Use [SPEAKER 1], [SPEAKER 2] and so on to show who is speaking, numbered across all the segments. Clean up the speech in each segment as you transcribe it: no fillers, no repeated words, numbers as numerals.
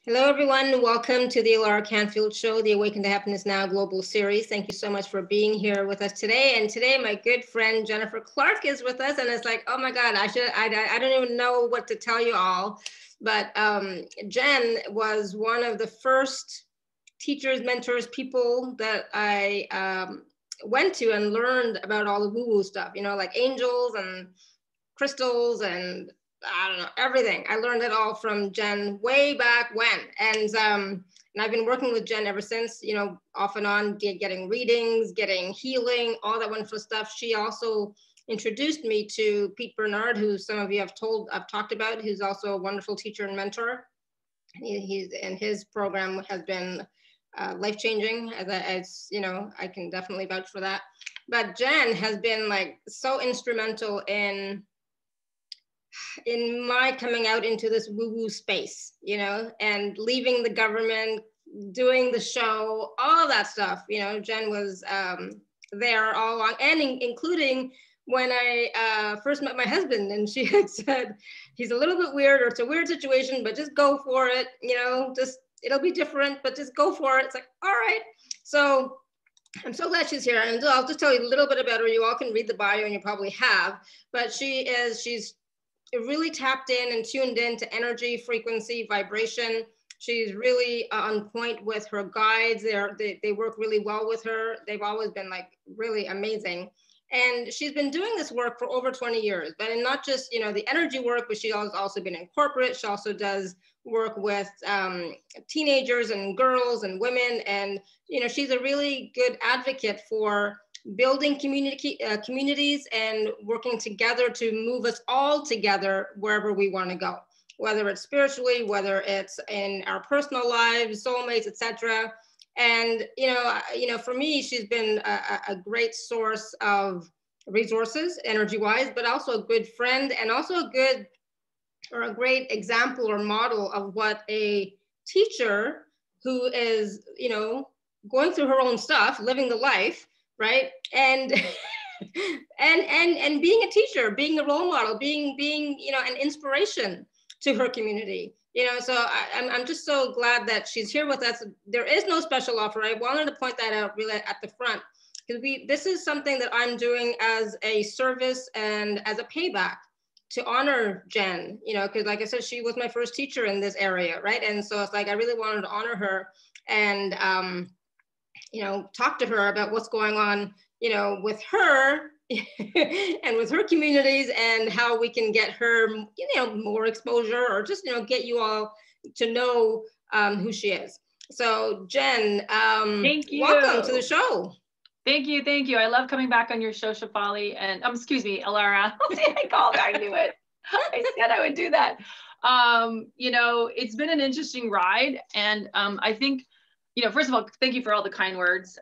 [SPEAKER 1] Hello, everyone. Welcome to the Laura Canfield Show, the Awaken to Happiness Now Global Series. Thank you so much for being here with us today. And today, my good friend Jennifer Clark is with us, and it's like, oh my God, I don't even know what to tell you all. But Jen was one of the first teachers, mentors, people that I went to and learned about all the woo-woo stuff. You know, like angels and crystals and I don't know, everything. I learned it all from Jen way back when. And I've been working with Jen ever since, you know, off and on, getting readings, getting healing, all that wonderful stuff. She also introduced me to Pete Bernard, who some of you have talked about, who's also a wonderful teacher and mentor. And his program has been life-changing, as you know, I can definitely vouch for that. But Jen has been like so instrumental in my coming out into this woo-woo space, you know, and leaving the government, doing the show, all of that stuff. You know, Jen was there all along, and including when I first met my husband, and she had said, he's a little bit weird, or it's a weird situation, but just go for it, you know, just, it'll be different, but just go for it. It's like, all right. So I'm so glad she's here. And I'll just tell you a little bit about her. You all can read the bio, and you probably have, but she's really tapped in and tuned in to energy, frequency, vibration. She's really on point with her guides. They work really well with her. They've always been like really amazing. And she's been doing this work for over 20 years, but not just, you know, the energy work, but she's also been in corporate. She also does work with teenagers and girls and women. And, you know, she's a really good advocate for building communities and working together to move us all together wherever we want to go, whether it's spiritually, whether it's in our personal lives, soulmates, etc. And you know, for me, she's been a great source of resources, energy-wise, but also a good friend, and also a great example or model of what a teacher who is, you know, going through her own stuff, living the life, right? And and being a teacher, being a role model, being you know, an inspiration to her community. You know, so I'm just so glad that she's here with us. There is no special offer. I wanted to point that out really at the front, because this is something that I'm doing as a service and as a payback to honor Jen, you know, because like I said, she was my first teacher in this area, right? And so it's like, I really wanted to honor her and you know, talk to her about what's going on, you know, with her and with her communities, and how we can get her, you know, more exposure, or just, you know, get you all to know who she is. So Jen,
[SPEAKER 2] thank you.
[SPEAKER 1] Welcome to the show.
[SPEAKER 2] Thank you, thank you. I love coming back on your show, Shefali, and excuse me, Alara. I called, I knew it. I said I would do that. You know, it's been an interesting ride, and I think, you know, first of all, thank you for all the kind words.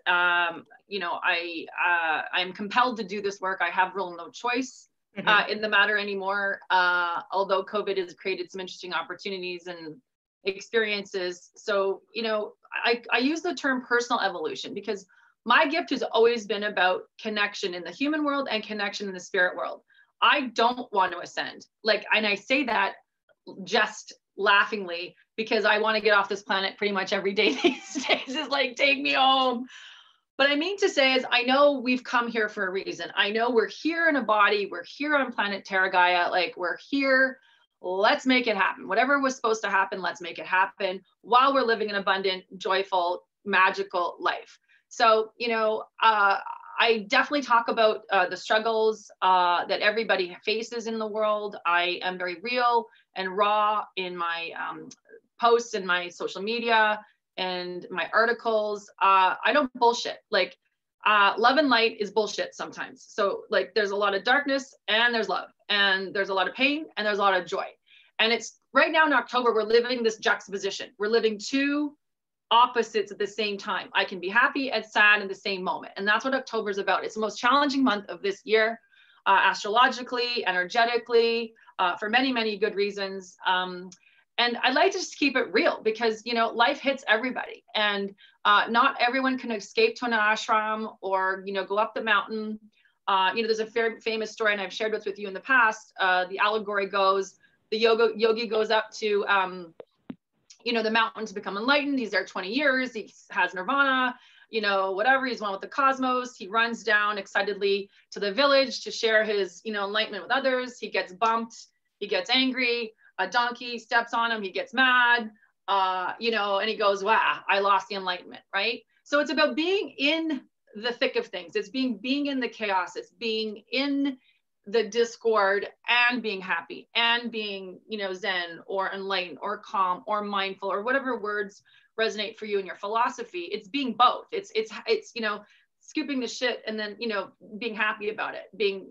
[SPEAKER 2] You know, I'm compelled to do this work. I have really no choice in the matter anymore. Although COVID has created some interesting opportunities and experiences. So, you know, I use the term personal evolution because my gift has always been about connection in the human world and connection in the spirit world. I don't want to ascend. Like, and I say that just laughingly, because I want to get off this planet pretty much every day these days. It's like, take me home. But I mean to say is, I know we've come here for a reason. I know we're here in a body. We're here on planet Terra Gaia. Like, we're here. Let's make it happen. Whatever was supposed to happen, let's make it happen while we're living an abundant, joyful, magical life. So, you know, I definitely talk about the struggles that everybody faces in the world. I am very real and raw in my posts and my social media and my articles. I don't bullshit. Like, love and light is bullshit sometimes. So like, there's a lot of darkness and there's love, and there's a lot of pain and there's a lot of joy. And it's right now in October, we're living this juxtaposition. We're living two opposites at the same time. I can be happy and sad in the same moment. And that's what October is about. It's the most challenging month of this year, astrologically, energetically, for many, many good reasons. And I'd like to just keep it real because, you know, life hits everybody, and not everyone can escape to an ashram or, you know, go up the mountain. You know, there's a very famous story, and I've shared with you in the past. The allegory goes, the yogi goes up to you know, the mountain to become enlightened. He's there 20 years. He has nirvana, you know, whatever. He's one with the cosmos. He runs down excitedly to the village to share his, you know, enlightenment with others. He gets bumped. He gets angry. A donkey steps on him. He gets mad, you know, and he goes, wow, I lost the enlightenment, right? So it's about being in the thick of things. It's being in the chaos. It's being in the discord and being happy and being, you know, zen or enlightened or calm or mindful or whatever words resonate for you in your philosophy. It's being both. It's you know, scooping the shit and then, you know, being happy about it, being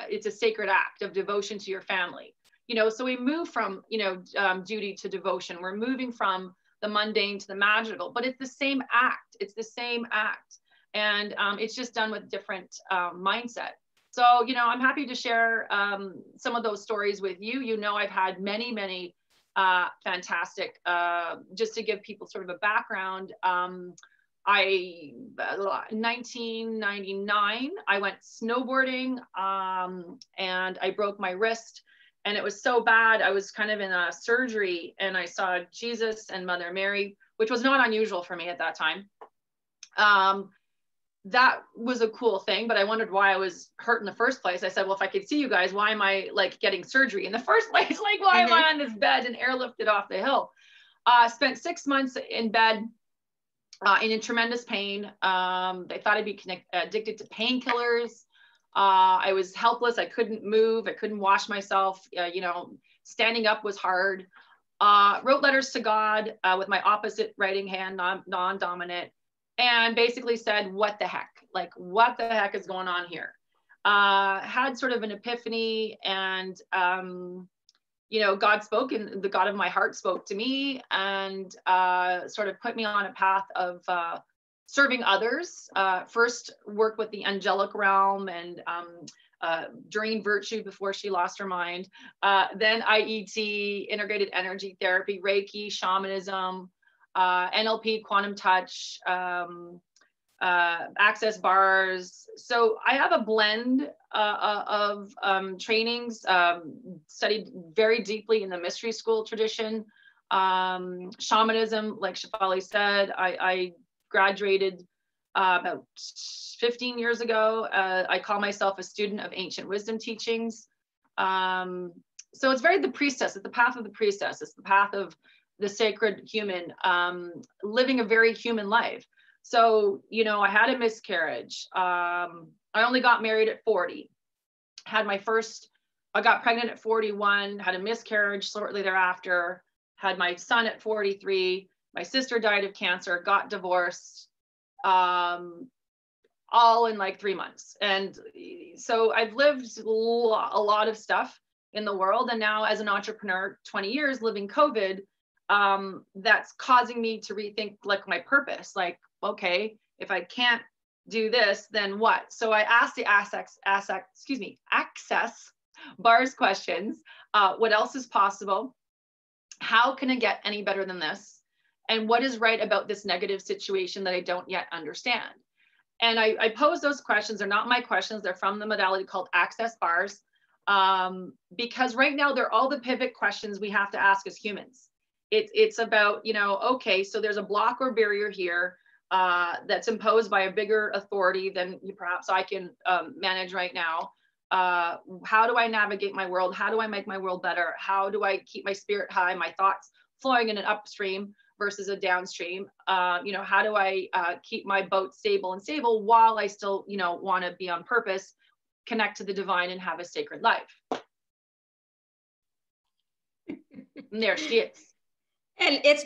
[SPEAKER 2] it's a sacred act of devotion to your family, you know. So we move from, you know, duty to devotion. We're moving from the mundane to the magical, but it's the same act. It's the same act. And it's just done with different mindset. So, you know, I'm happy to share some of those stories with you. You know, I've had many, many fantastic, just to give people sort of a background. 1999, I went snowboarding and I broke my wrist, and it was so bad. I was kind of in a surgery, and I saw Jesus and Mother Mary, which was not unusual for me at that time. That was a cool thing, but I wondered why I was hurt in the first place. I said, well, if I could see you guys, why am I like getting surgery in the first place? Like, why am I on this bed and airlifted off the hill? Spent 6 months in bed in tremendous pain. They thought I'd be addicted to painkillers. I was helpless. I couldn't move. I couldn't wash myself. You know, standing up was hard. Wrote letters to God with my opposite writing hand, non-dominant. And basically said, what the heck? Like, what the heck is going on here? Had sort of an epiphany, and, you know, God spoke, and the God of my heart spoke to me, and sort of put me on a path of serving others. First, work with the angelic realm and Doreen Virtue before she lost her mind. Then IET, integrated energy therapy, Reiki, shamanism, NLP, quantum touch, access bars. So I have a blend of trainings, studied very deeply in the mystery school tradition. Shamanism, like Shefali said, I graduated about 15 years ago. I call myself a student of ancient wisdom teachings. So it's very the priestess, it's the path of the priestess. It's the path of the sacred human, living a very human life. So, you know, I had a miscarriage. I only got married at 40. I got pregnant at 41, had a miscarriage shortly thereafter, had my son at 43. My sister died of cancer, got divorced, all in like 3 months. And so I've lived a lot of stuff in the world. And now as an entrepreneur, 20 years living COVID, that's causing me to rethink like my purpose. Like, okay, if I can't do this, then what? So I asked the access bars questions. What else is possible? How can I get any better than this? And what is right about this negative situation that I don't yet understand? And I pose those questions. They're not my questions. They're from the modality called access bars. Because right now they're all the pivot questions we have to ask as humans. It's about, you know, okay, so there's a block or barrier here that's imposed by a bigger authority than perhaps I can manage right now. How do I navigate my world? How do I make my world better? How do I keep my spirit high, my thoughts flowing in an upstream versus a downstream? You know, how do I keep my boat stable while I still, you know, want to be on purpose, connect to the divine, and have a sacred life? And there she is.
[SPEAKER 1] And it's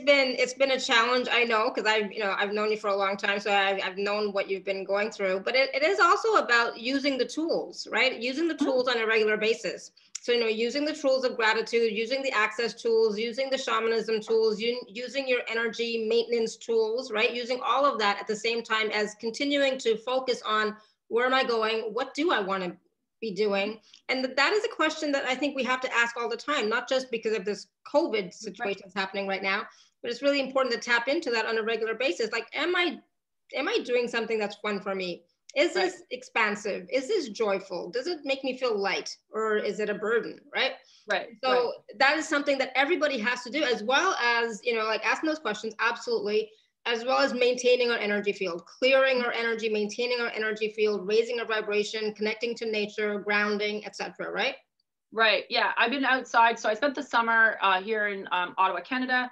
[SPEAKER 1] been a challenge, I know, because I've known you for a long time, so I've known what you've been going through. But it is also about using the tools, right? Using the tools on a regular basis. So, you know, using the tools of gratitude, using the access tools, using the shamanism tools, using your energy maintenance tools, right? Using all of that at the same time as continuing to focus on where am I going? What do I want to be doing? And that is a question that I think we have to ask all the time, not just because of this COVID situation that's happening right now, but it's really important to tap into that on a regular basis. Like, am I doing something that's fun for me? Is this expansive? Is this joyful? Does it make me feel light, or is it a burden, right?
[SPEAKER 2] Right.
[SPEAKER 1] So that is something that everybody has to do, as well as, you know, like asking those questions, absolutely, as well as maintaining our energy field, clearing our energy, maintaining our energy field, raising our vibration, connecting to nature, grounding, etc. Right?
[SPEAKER 2] Right. Yeah. I've been outside. So I spent the summer here in Ottawa, Canada,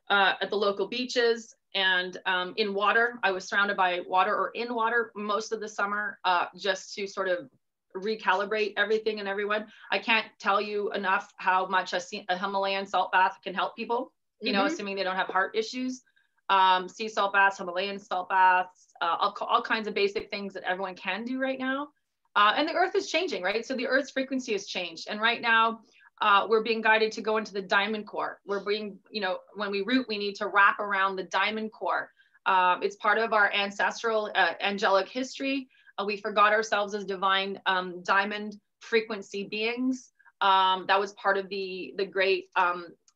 [SPEAKER 2] at the local beaches and in water. I was surrounded by water or in water most of the summer, just to sort of recalibrate everything and everyone. I can't tell you enough how much a Himalayan salt bath can help people, you know, assuming they don't have heart issues. Sea salt baths, Himalayan salt baths, all kinds of basic things that everyone can do right now. And the earth is changing, right? So the earth's frequency has changed. And right now we're being guided to go into the diamond core. We're being, you know, when we root, we need to wrap around the diamond core. It's part of our ancestral angelic history. We forgot ourselves as divine diamond frequency beings. That was part of the great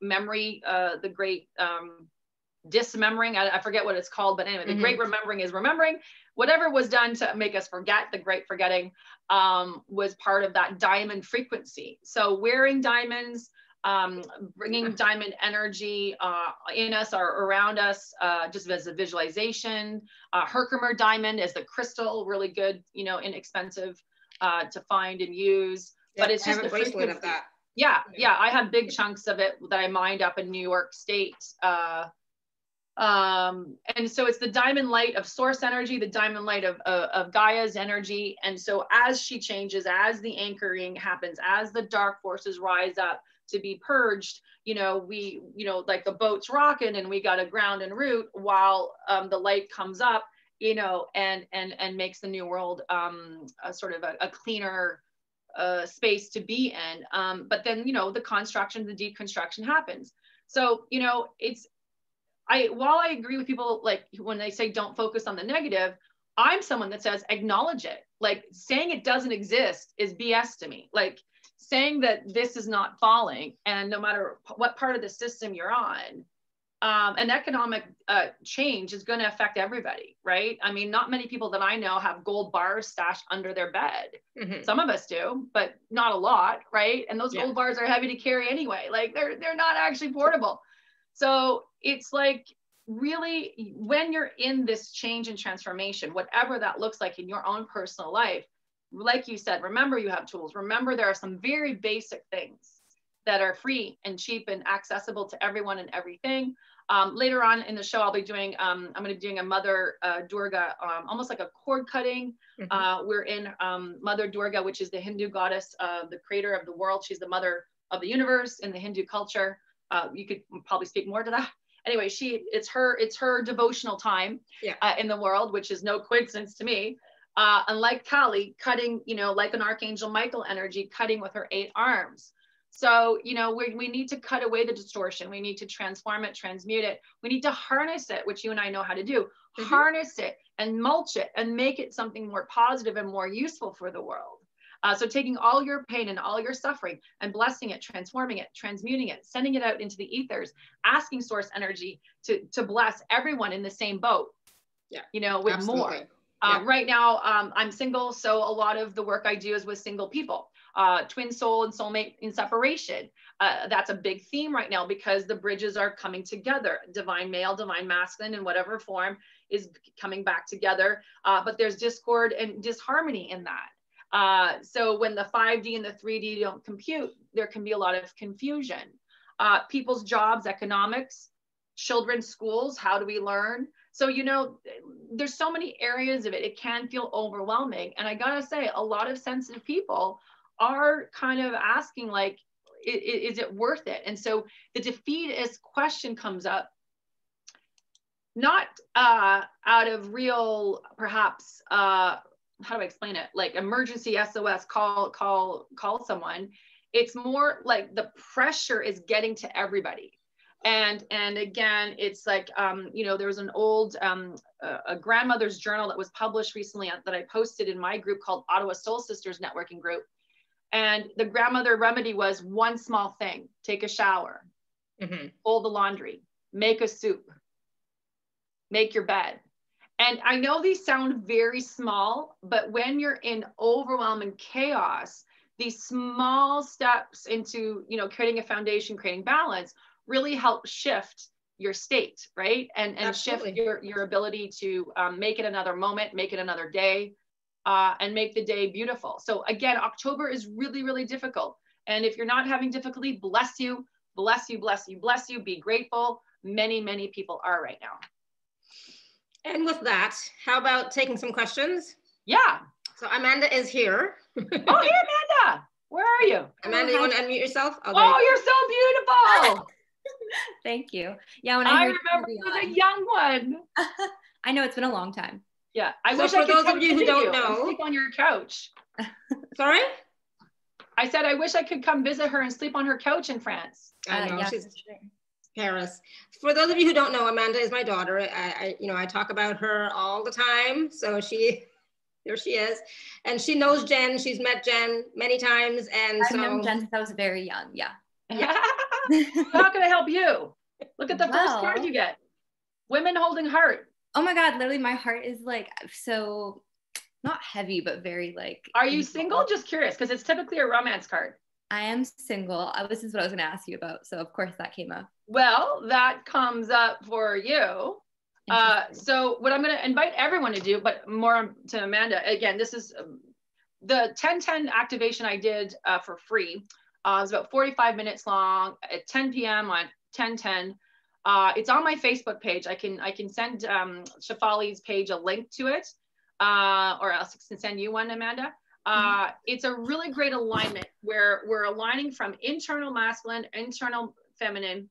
[SPEAKER 2] memory, the great dismembering. I forget what it's called, but anyway, the great remembering is remembering. Whatever was done to make us forget, the great forgetting, was part of that diamond frequency. So wearing diamonds, bringing diamond energy in us or around us, just as a visualization. Herkimer diamond is the crystal, really good, you know, inexpensive to find and use.
[SPEAKER 1] Yeah,
[SPEAKER 2] but it's just
[SPEAKER 1] I have a bracelet of that.
[SPEAKER 2] Yeah, yeah, I have big chunks of it that I mined up in New York State. And so it's the diamond light of source energy, the diamond light of Gaia's energy. And so as she changes, as the anchoring happens, as the dark forces rise up to be purged, you know, we, you know, like the boat's rocking and we got to ground and root while the light comes up, you know, and makes the new world a sort of a cleaner space to be in. But then, you know, the construction, the deconstruction happens. So, you know, while I agree with people, like when they say don't focus on the negative, I'm someone that says acknowledge it. Like saying it doesn't exist is BS to me. Like saying that this is not falling, and no matter what part of the system you're on, an economic change is going to affect everybody, right? I mean, not many people that I know have gold bars stashed under their bed. Some of us do, but not a lot, right? And those gold bars are heavy to carry anyway. Like they're not actually portable. So it's like really when you're in this change and transformation, whatever that looks like in your own personal life, like you said, remember you have tools. Remember there are some very basic things that are free and cheap and accessible to everyone and everything. Later on in the show, I'll be doing, I'm going to be doing a Mother Durga, almost like a cord cutting. We're in Mother Durga, which is the Hindu goddess, the creator of the world. She's the mother of the universe in the Hindu culture. You could probably speak more to that. Anyway, it's her devotional time in the world, which is no coincidence to me. Unlike Kali, cutting, you know, like an Archangel Michael energy, cutting with her 8 arms. So, you know, we need to cut away the distortion. We need to transform it, transmute it. We need to harness it, which you and I know how to do. Harness it and mulch it and make it something more positive and more useful for the world. So taking all your pain and all your suffering and blessing it, transforming it, transmuting it, sending it out into the ethers, asking source energy to bless everyone in the same boat, you know, with more. Right now, I'm single, so a lot of the work I do is with single people, twin soul and soulmate in separation. That's a big theme right now because the bridges are coming together. Divine male, divine masculine in whatever form is coming back together. But there's discord and disharmony in that. So when the 5D and the 3D don't compute, there can be a lot of confusion. People's jobs, economics, children's schools, how do we learn? So, you know, there's so many areas of it. It can feel overwhelming. And I gotta say, a lot of sensitive people are kind of asking like, is it worth it? And so the defeatist question comes up, not out of real, perhaps, how do I explain it? Like emergency SOS, call someone. It's more like the pressure is getting to everybody. And again, it's like, you know, there was an old, a grandmother's journal that was published recently that I posted in my group called Ottawa Soul Sisters Networking Group. And the grandmother remedy was one small thing: take a shower, fold the laundry, make a soup, make your bed. And I know these sound very small, but when you're in overwhelm and chaos, these small steps into, you know, creating a foundation, creating balance really help shift your state, right? And shift your ability to make it another moment, make it another day, and make the day beautiful. So again, October is really, really difficult. And if you're not having difficulty, bless you, bless you, bless you, bless you, be grateful. Many, many people are right now.
[SPEAKER 1] And with that, how about taking some questions?
[SPEAKER 2] Yeah.
[SPEAKER 1] So Amanda is here.
[SPEAKER 2] Oh, hey, Amanda. Where are you?
[SPEAKER 1] Amanda, you want to unmute yourself?
[SPEAKER 2] Oh, you're so beautiful.
[SPEAKER 3] Thank you. Yeah, when
[SPEAKER 2] I remember you as a young one.
[SPEAKER 3] I know, it's been a long time.
[SPEAKER 2] Yeah, I wish I could come visit you and sleep on your couch.
[SPEAKER 1] Sorry?
[SPEAKER 2] I said I wish I could come visit her and sleep on her couch in France.
[SPEAKER 1] I know, she's Paris. For those of you who don't know, Amanda is my daughter. I talk about her all the time. So there she is. And she knows Jen. She's met Jen many times. And
[SPEAKER 3] I've known Jen since I was very young. Yeah.
[SPEAKER 2] How can I help you? Look at the first card you get. Women holding heart.
[SPEAKER 3] Oh my God, literally my heart is like, so not heavy, but very like.
[SPEAKER 2] Are you single? Just curious, because it's typically a romance card.
[SPEAKER 3] I am single. This is what I was going to ask you about. So of course that came up. Well,
[SPEAKER 2] that comes up for you. So what I'm going to invite everyone to do, but more to Amanda, again, this is the 10-10 activation I did for free. It was about 45 minutes long at 10 p.m. on 10-10. It's on my Facebook page. I can send Shefali's page a link to it, or else I can send you one, Amanda. It's a really great alignment where we're aligning from internal masculine, internal feminine.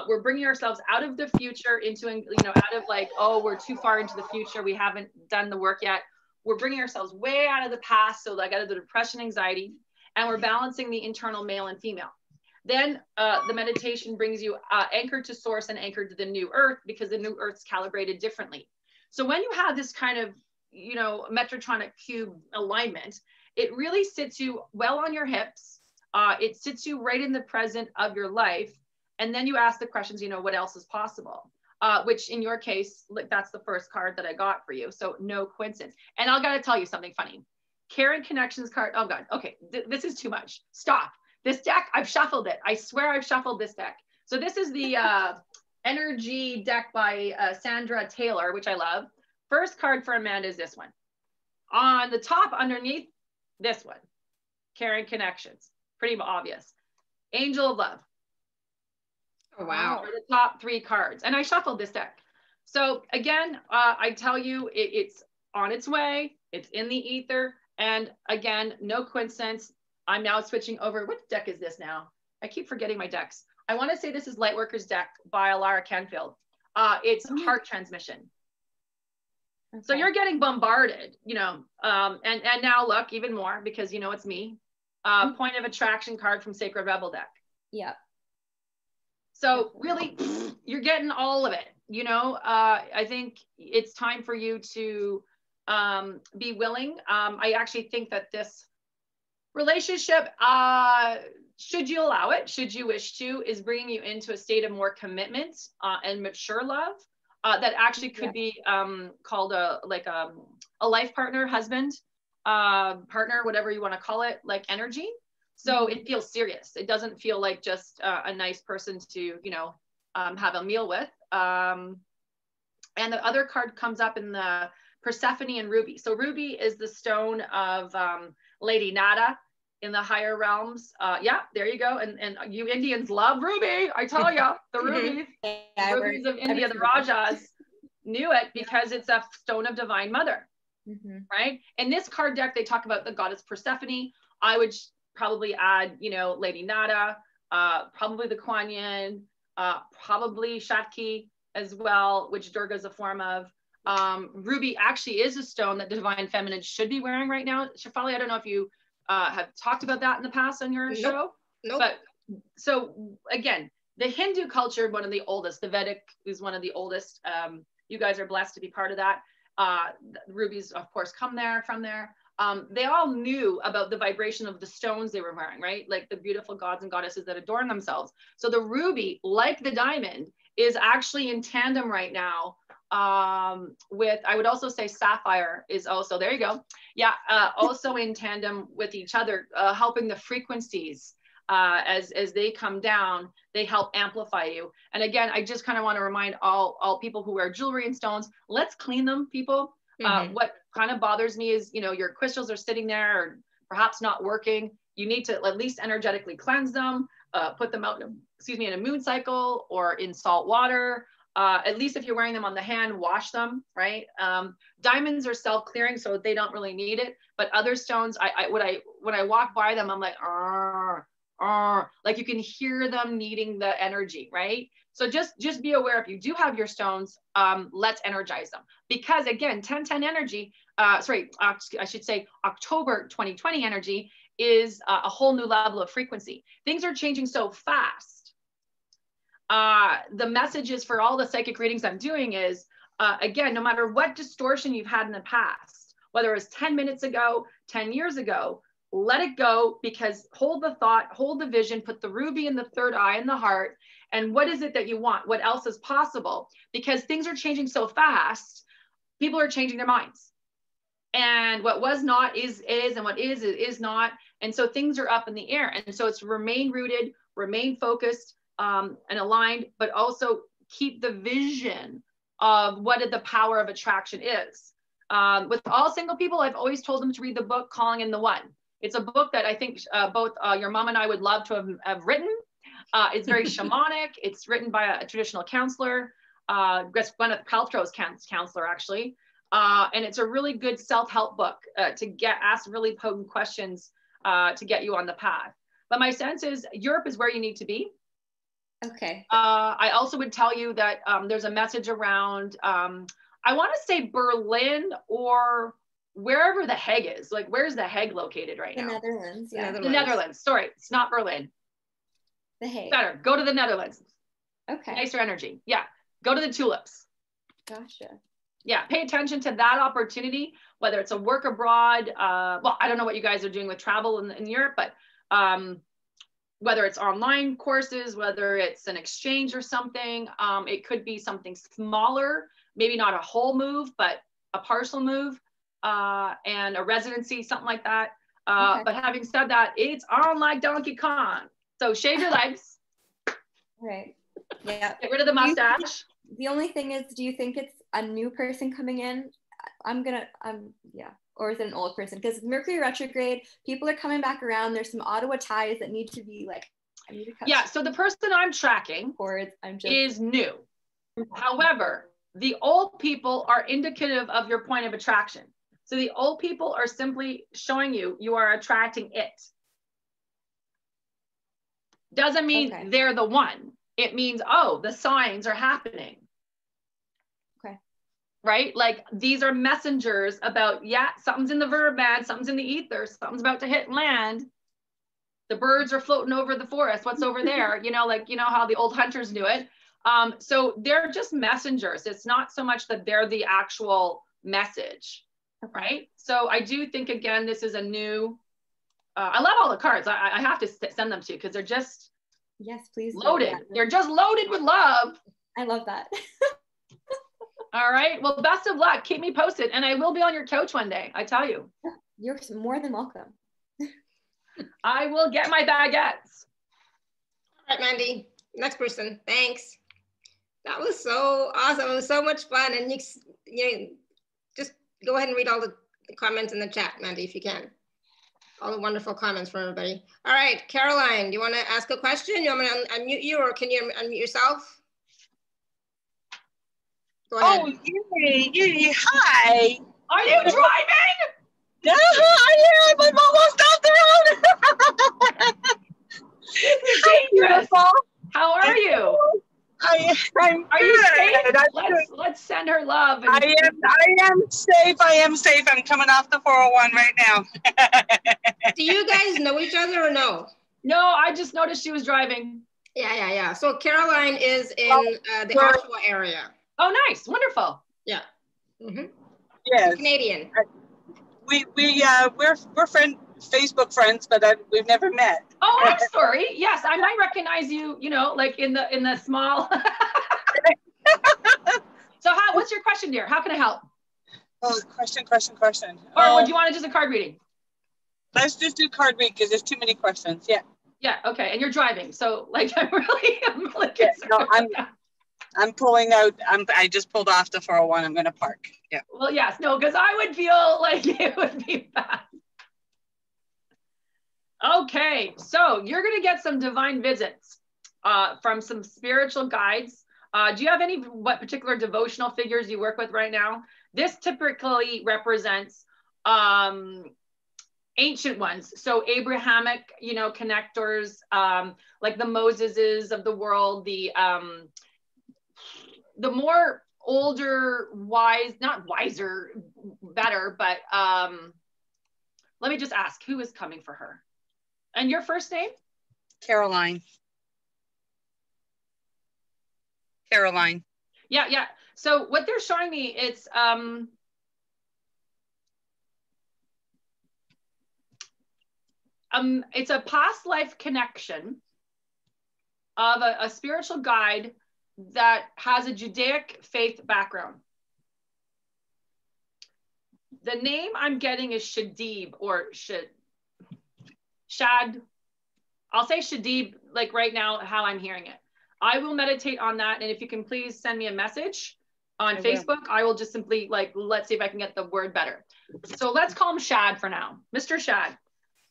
[SPEAKER 2] We're bringing ourselves out of the future into, out of like, oh, we're too far into the future. We haven't done the work yet. We're bringing ourselves way out of the past. So like out of the depression, anxiety, and we're balancing the internal male and female. Then the meditation brings you anchored to source and anchored to the new earth, because the new earth's calibrated differently. So when you have this kind of, Metrotronic cube alignment, it really sits you well on your hips. It sits you right in the present of your life. And then you ask the questions, what else is possible? Which in your case, like that's the first card that I got for you. So no coincidence. And I got to tell you something funny. Karen Connections card. Oh God. Okay. This is too much. Stop. This deck, I've shuffled it. I swear I've shuffled this deck. So this is the energy deck by Sandra Taylor, which I love. First card for Amanda is this one. On the top underneath, this one. Karen Connections. Pretty obvious. Angel of Love.
[SPEAKER 1] Oh, wow.
[SPEAKER 2] Are the top three cards. And I shuffled this deck. So again, I tell you, it's on its way. It's in the ether. And again, no coincidence. I'm now switching over. What deck is this now? I keep forgetting my decks. I want to say this is Lightworker's deck by Alara Canfield. It's Heart Transmission. Okay. So you're getting bombarded, and now look even more because it's me. Point of Attraction card from Sacred Rebel deck.
[SPEAKER 3] Yeah.
[SPEAKER 2] So really, you're getting all of it. I think it's time for you to be willing. I actually think that this relationship, should you allow it, should you wish to, is bringing you into a state of more commitment and mature love that actually could be called a life partner, husband, partner, whatever you want to call it, like energy. So it feels serious. It doesn't feel like just a nice person to, have a meal with. And the other card comes up in the Persephone and Ruby. So Ruby is the stone of Lady Nada in the higher realms. Yeah, there you go. And you Indians love Ruby. I tell you, the rubies, rubies of India, the Rajas knew it because it's a stone of Divine Mother, right? In this card deck, they talk about the goddess Persephone. I would probably add, Lady Nada, probably the Kuan Yin, probably Shakti as well, which Durga is a form of. Ruby actually is a stone that the Divine Feminine should be wearing right now. Shefali, I don't know if you have talked about that in the past on your show.
[SPEAKER 1] Nope.
[SPEAKER 2] But so again, the Hindu culture, one of the oldest, the Vedic is one of the oldest. You guys are blessed to be part of that. Rubies, of course, come from there. They all knew about the vibration of the stones they were wearing, right? Like the beautiful gods and goddesses that adorn themselves. So the ruby, like the diamond, is actually in tandem right now I would also say sapphire is also, there you go. Yeah, also in tandem with each other, helping the frequencies as they come down, they help amplify you. And again, I just kind of want to remind all people who wear jewelry and stones, let's clean them, people. What kind of bothers me is, you know, your crystals are sitting there or perhaps not working. You need to at least energetically cleanse them, put them out, in a moon cycle or in salt water. At least if you're wearing them on the hand, wash them, right? Diamonds are self-clearing, so they don't really need it. But other stones, when I walk by them, I'm like, like you can hear them needing the energy, right? So just be aware, if you do have your stones, let's energize them. Because again, 1010 energy, I should say October 2020 energy is a whole new level of frequency. Things are changing so fast. The messages for all the psychic readings I'm doing is, again, no matter what distortion you've had in the past, whether it was 10 minutes ago, 10 years ago, let it go, because hold the thought, hold the vision, put the ruby in the third eye in the heart. And what is it that you want? What else is possible? Because things are changing so fast, people are changing their minds. And what was not is, and what is not. And so things are up in the air. And so it's remain rooted, remain focused, and aligned, but also keep the vision of what the power of attraction is. With all single people, I've always told them to read the book, Calling in the One. It's a book that I think both your mom and I would love to have written. It's very shamanic. It's written by a traditional counselor, Gwyneth Paltrow's counselor, actually. And it's a really good self-help book to ask really potent questions to get you on the path. But my sense is Europe is where you need to be.
[SPEAKER 3] Okay.
[SPEAKER 2] I also would tell you that there's a message around, I want to say Berlin or wherever the Hague is. Like, where's the Hague located right now?
[SPEAKER 3] The Netherlands, yeah.
[SPEAKER 2] The Netherlands. Sorry, it's not Berlin.
[SPEAKER 3] The Hague.
[SPEAKER 2] Better. Go to the Netherlands.
[SPEAKER 3] Okay.
[SPEAKER 2] Nicer energy. Yeah. Go to the tulips.
[SPEAKER 3] Gotcha.
[SPEAKER 2] Yeah. Pay attention to that opportunity, whether it's a work abroad. Well, I don't know what you guys are doing with travel in Europe, but whether it's online courses, whether it's an exchange or something, it could be something smaller, maybe not a whole move, but a partial move, and a residency, something like that.
[SPEAKER 3] Okay.
[SPEAKER 2] But having said that, it's on like Donkey Kong. So shave your legs.
[SPEAKER 3] Right. Yeah.
[SPEAKER 2] Get rid of the mustache.
[SPEAKER 3] The only thing is, do you think it's a new person coming in? Yeah. Or is it an old person? Because Mercury retrograde, people are coming back around. There's some Ottawa ties that need to be like, I need to cut.
[SPEAKER 2] Yeah. So the person I'm tracking is new. However, the old people are indicative of your point of attraction. So the old people are simply showing you are attracting it. Doesn't mean they're the one. It means, oh, the signs are happening.
[SPEAKER 3] Okay.
[SPEAKER 2] Right? Like these are messengers about, yeah, something's in the verb band, something's in the ether, something's about to hit land. The birds are floating over the forest. What's over there? You know, like, you know how the old hunters do it. So they're just messengers. It's not so much that they're the actual message, right? So I do think, again, this is a new, I love all the cards. I have to send them to you because they're just loaded. Yeah. They're just loaded with love.
[SPEAKER 3] I love that.
[SPEAKER 2] All right. Well, best of luck. Keep me posted. And I will be on your couch one day. I tell you.
[SPEAKER 3] You're more than welcome.
[SPEAKER 2] I will get my baguettes.
[SPEAKER 1] All right, Mandy. Next person. Thanks. That was so awesome. It was so much fun. And you just go ahead and read all the comments in the chat, Mandy, if you can. All the wonderful comments from everybody. All right, Caroline, do you want to ask a question? You want me to unmute you, or can you unmute yourself? Go ahead.
[SPEAKER 4] Oh, yay, hi.
[SPEAKER 2] Are you driving?
[SPEAKER 4] Yeah, I am. I'm almost off the road.
[SPEAKER 2] This is dangerous. How are you?
[SPEAKER 4] I'm
[SPEAKER 2] Are you safe? Let's send her love.
[SPEAKER 4] I am safe. I am safe. I'm coming off the 401 right now.
[SPEAKER 1] Do you guys know each other or no?
[SPEAKER 2] No, I just noticed she was driving.
[SPEAKER 1] Yeah. So Caroline is in the Oshawa area.
[SPEAKER 2] Oh, nice. Wonderful.
[SPEAKER 1] Yeah. Mm-hmm.
[SPEAKER 4] Yes.
[SPEAKER 1] Canadian.
[SPEAKER 4] We're Facebook friends, but we've never met.
[SPEAKER 2] Oh, I'm sorry. Yes, I might recognize you. You know, like in the small. So, what's what's your question, dear? How can I help?
[SPEAKER 4] Oh, question.
[SPEAKER 2] Or would you want to just a card reading?
[SPEAKER 4] Let's just do card read because there's too many questions. Yeah.
[SPEAKER 2] Yeah. Okay. And you're driving, so like I'm really concerned.
[SPEAKER 4] No, I'm pulling out. I just pulled off the 401. I'm going to park. Yeah.
[SPEAKER 2] Well, yes, no, because I would feel like it would be bad. Okay, so you're going to get some divine visits from some spiritual guides. Do you have any what particular devotional figures you work with right now? This typically represents ancient ones, so Abrahamic, you know, connectors, like the Moseses of the world, the more older, wise, not wiser, better, but let me just ask, who is coming for her? And your first name?
[SPEAKER 4] Caroline.
[SPEAKER 2] Yeah, yeah. So what they're showing me, it's a past life connection of a spiritual guide that has a Judaic faith background. The name I'm getting is Shadib or Shad. I'll say Shadib, like right now, how I'm hearing it. I will meditate on that. And if you can please send me a message on Facebook, I will just simply like, let's see if I can get the word better. So let's call him Shad for now, Mr. Shad.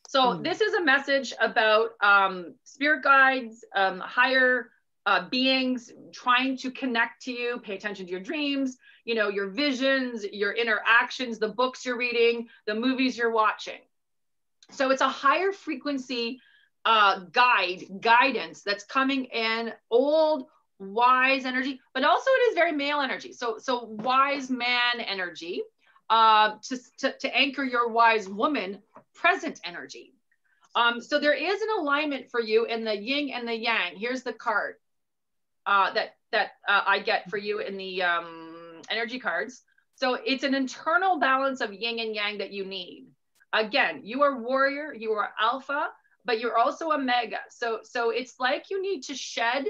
[SPEAKER 2] So this is a message about spirit guides, higher beings trying to connect to you, pay attention to your dreams, you know, your visions, your interactions, the books you're reading, the movies you're watching. So it's a higher frequency guidance that's coming in, old, wise energy, but also it is very male energy. So wise man energy to anchor your wise woman present energy. So there is an alignment for you in the yin and the yang. Here's the card that I get for you in the energy cards. So it's an internal balance of yin and yang that you need. Again, you are warrior, you are alpha, but you're also omega. So it's like you need to shed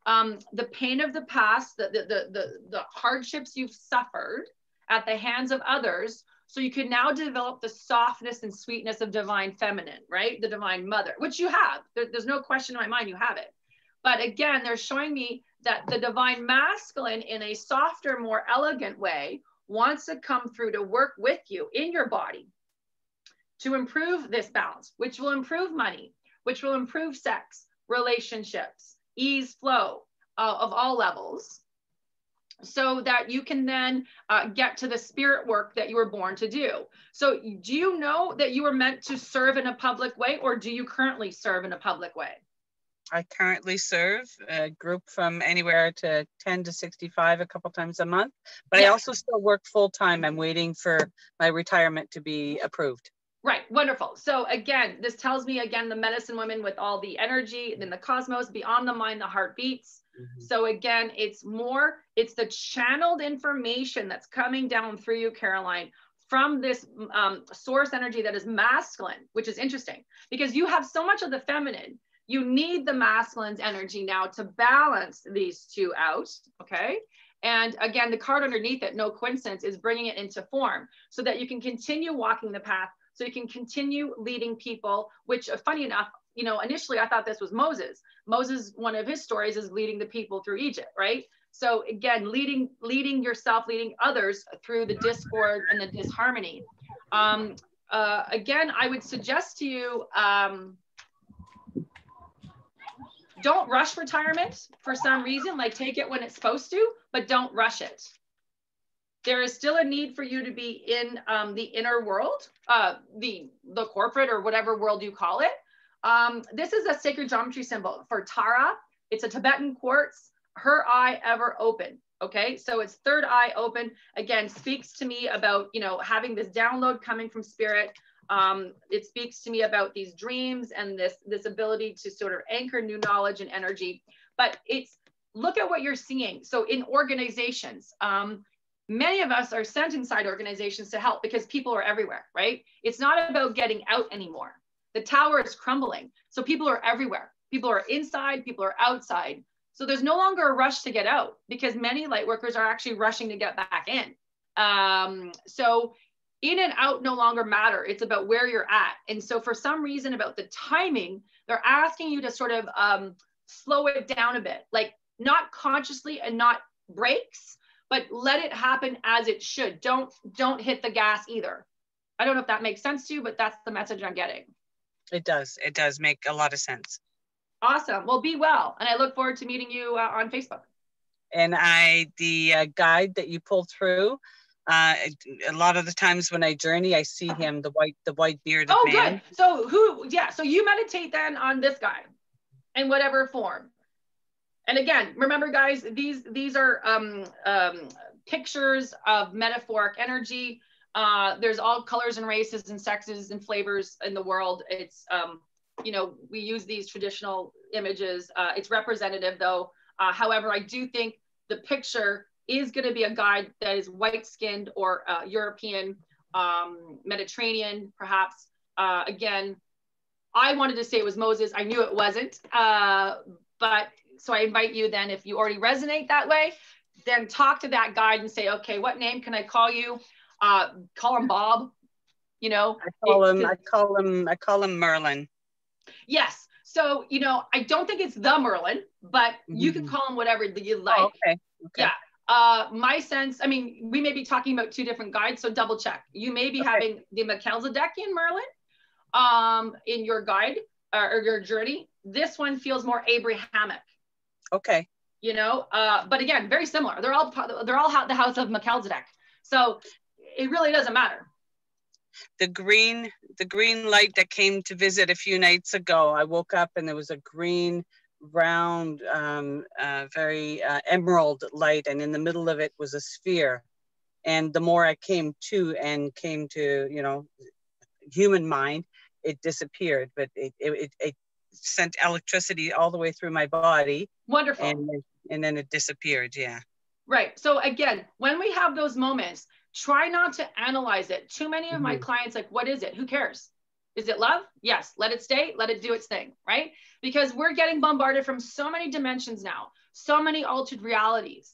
[SPEAKER 2] the pain of the past, the hardships you've suffered at the hands of others, so you can now develop the softness and sweetness of divine feminine, right? The divine mother, which you have. There's no question in my mind you have it. But again, they're showing me that the divine masculine in a softer, more elegant way wants to come through to work with you in your body to improve this balance, which will improve money, which will improve sex, relationships, ease, flow of all levels, so that you can then get to the spirit work that you were born to do. So do you know that you were meant to serve in a public way, or do you currently serve in a public way?
[SPEAKER 4] I currently serve a group from anywhere to 10 to 65 a couple times a month, but I also still work full time. I'm waiting for my retirement to be approved.
[SPEAKER 2] Right, wonderful. So again, this tells me, again, the medicine women with all the energy in the cosmos, beyond the mind, the heart beats. So again, it's the channeled information that's coming down through you, Caroline, from this source energy that is masculine, which is interesting because you have so much of the feminine. You need the masculine's energy now to balance these two out, okay? And again, the card underneath it, no coincidence, is bringing it into form so that you can continue walking the path, so you can continue leading people, which funny enough, you know, initially I thought this was Moses. Moses, one of his stories is leading the people through Egypt, right? So again, leading yourself, leading others through the discord and the disharmony. Again, I would suggest to you, don't rush retirement for some reason, like take it when it's supposed to, but don't rush it. There is still a need for you to be in the inner world, the corporate or whatever world you call it. This is a sacred geometry symbol for Tara. It's a Tibetan quartz, her eye ever open. Okay, so it's third eye open. Again, speaks to me about, you know, having this download coming from spirit. It speaks to me about these dreams and this ability to sort of anchor new knowledge and energy. But it's, look at what you're seeing. So in organizations, many of us are sent inside organizations to help because people are everywhere, right? It's not about getting out anymore. The tower is crumbling. So people are everywhere. People are inside, people are outside. So there's no longer a rush to get out, because many light workers are actually rushing to get back in. So in and out no longer matter. It's about where you're at. And so for some reason about the timing, they're asking you to sort of slow it down a bit, like not consciously and not brakes, but let it happen as it should. Don't hit the gas either. I don't know if that makes sense to you, but that's the message I'm getting.
[SPEAKER 4] It does. It does make a lot of sense.
[SPEAKER 2] Awesome. Well, be well. And I look forward to meeting you on Facebook.
[SPEAKER 4] And the guide that you pulled through, a lot of the times when I journey, I see him, the white bearded man.
[SPEAKER 2] Good. So you meditate then on this guy in whatever form. And again, remember guys, these are pictures of metaphoric energy. There's all colors and races and sexes and flavors in the world. It's, you know, we use these traditional images. It's representative though. However, I do think the picture is going to be a guide that is white skinned or European, Mediterranean, perhaps. Again, I wanted to say it was Moses. I knew it wasn't. But so I invite you then, if you already resonate that way, then talk to that guide and say, okay, what name can I call you? Call him Bob, you know.
[SPEAKER 4] I call him Merlin.
[SPEAKER 2] Yes. So, you know, I don't think it's the Merlin, but you can call him whatever you like.
[SPEAKER 4] Oh, okay.
[SPEAKER 2] Yeah. My sense, I mean, we may be talking about two different guides, so double check. You may be having the Melchizedekian Merlin in your guide or your journey. This one feels more Abrahamic.
[SPEAKER 4] Okay.
[SPEAKER 2] You know, but again, very similar. They're all the house of Melchizedek. So it really doesn't matter.
[SPEAKER 4] The green light that came to visit a few nights ago, I woke up and there was a green, round, very emerald light, and in the middle of it was a sphere. And the more I came to, you know, human mind, it disappeared, but it sent electricity all the way through my body.
[SPEAKER 2] Wonderful.
[SPEAKER 4] And then it disappeared. Yeah.
[SPEAKER 2] Right. So again, when we have those moments, try not to analyze it. Too many of my clients, like, what is it? Who cares? Is it love? Yes. Let it stay. Let it do its thing. Right. Because we're getting bombarded from so many dimensions now, so many altered realities.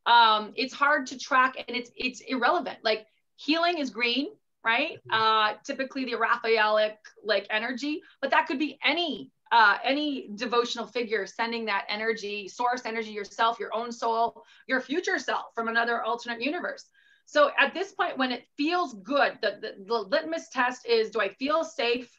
[SPEAKER 2] It's hard to track, and it's irrelevant. Like, healing is green, right? Typically the Raphaelic like energy, but that could be any devotional figure sending that energy, source energy, yourself, your own soul, your future self from another alternate universe. So at this point, when it feels good, the litmus test is, do I feel safe?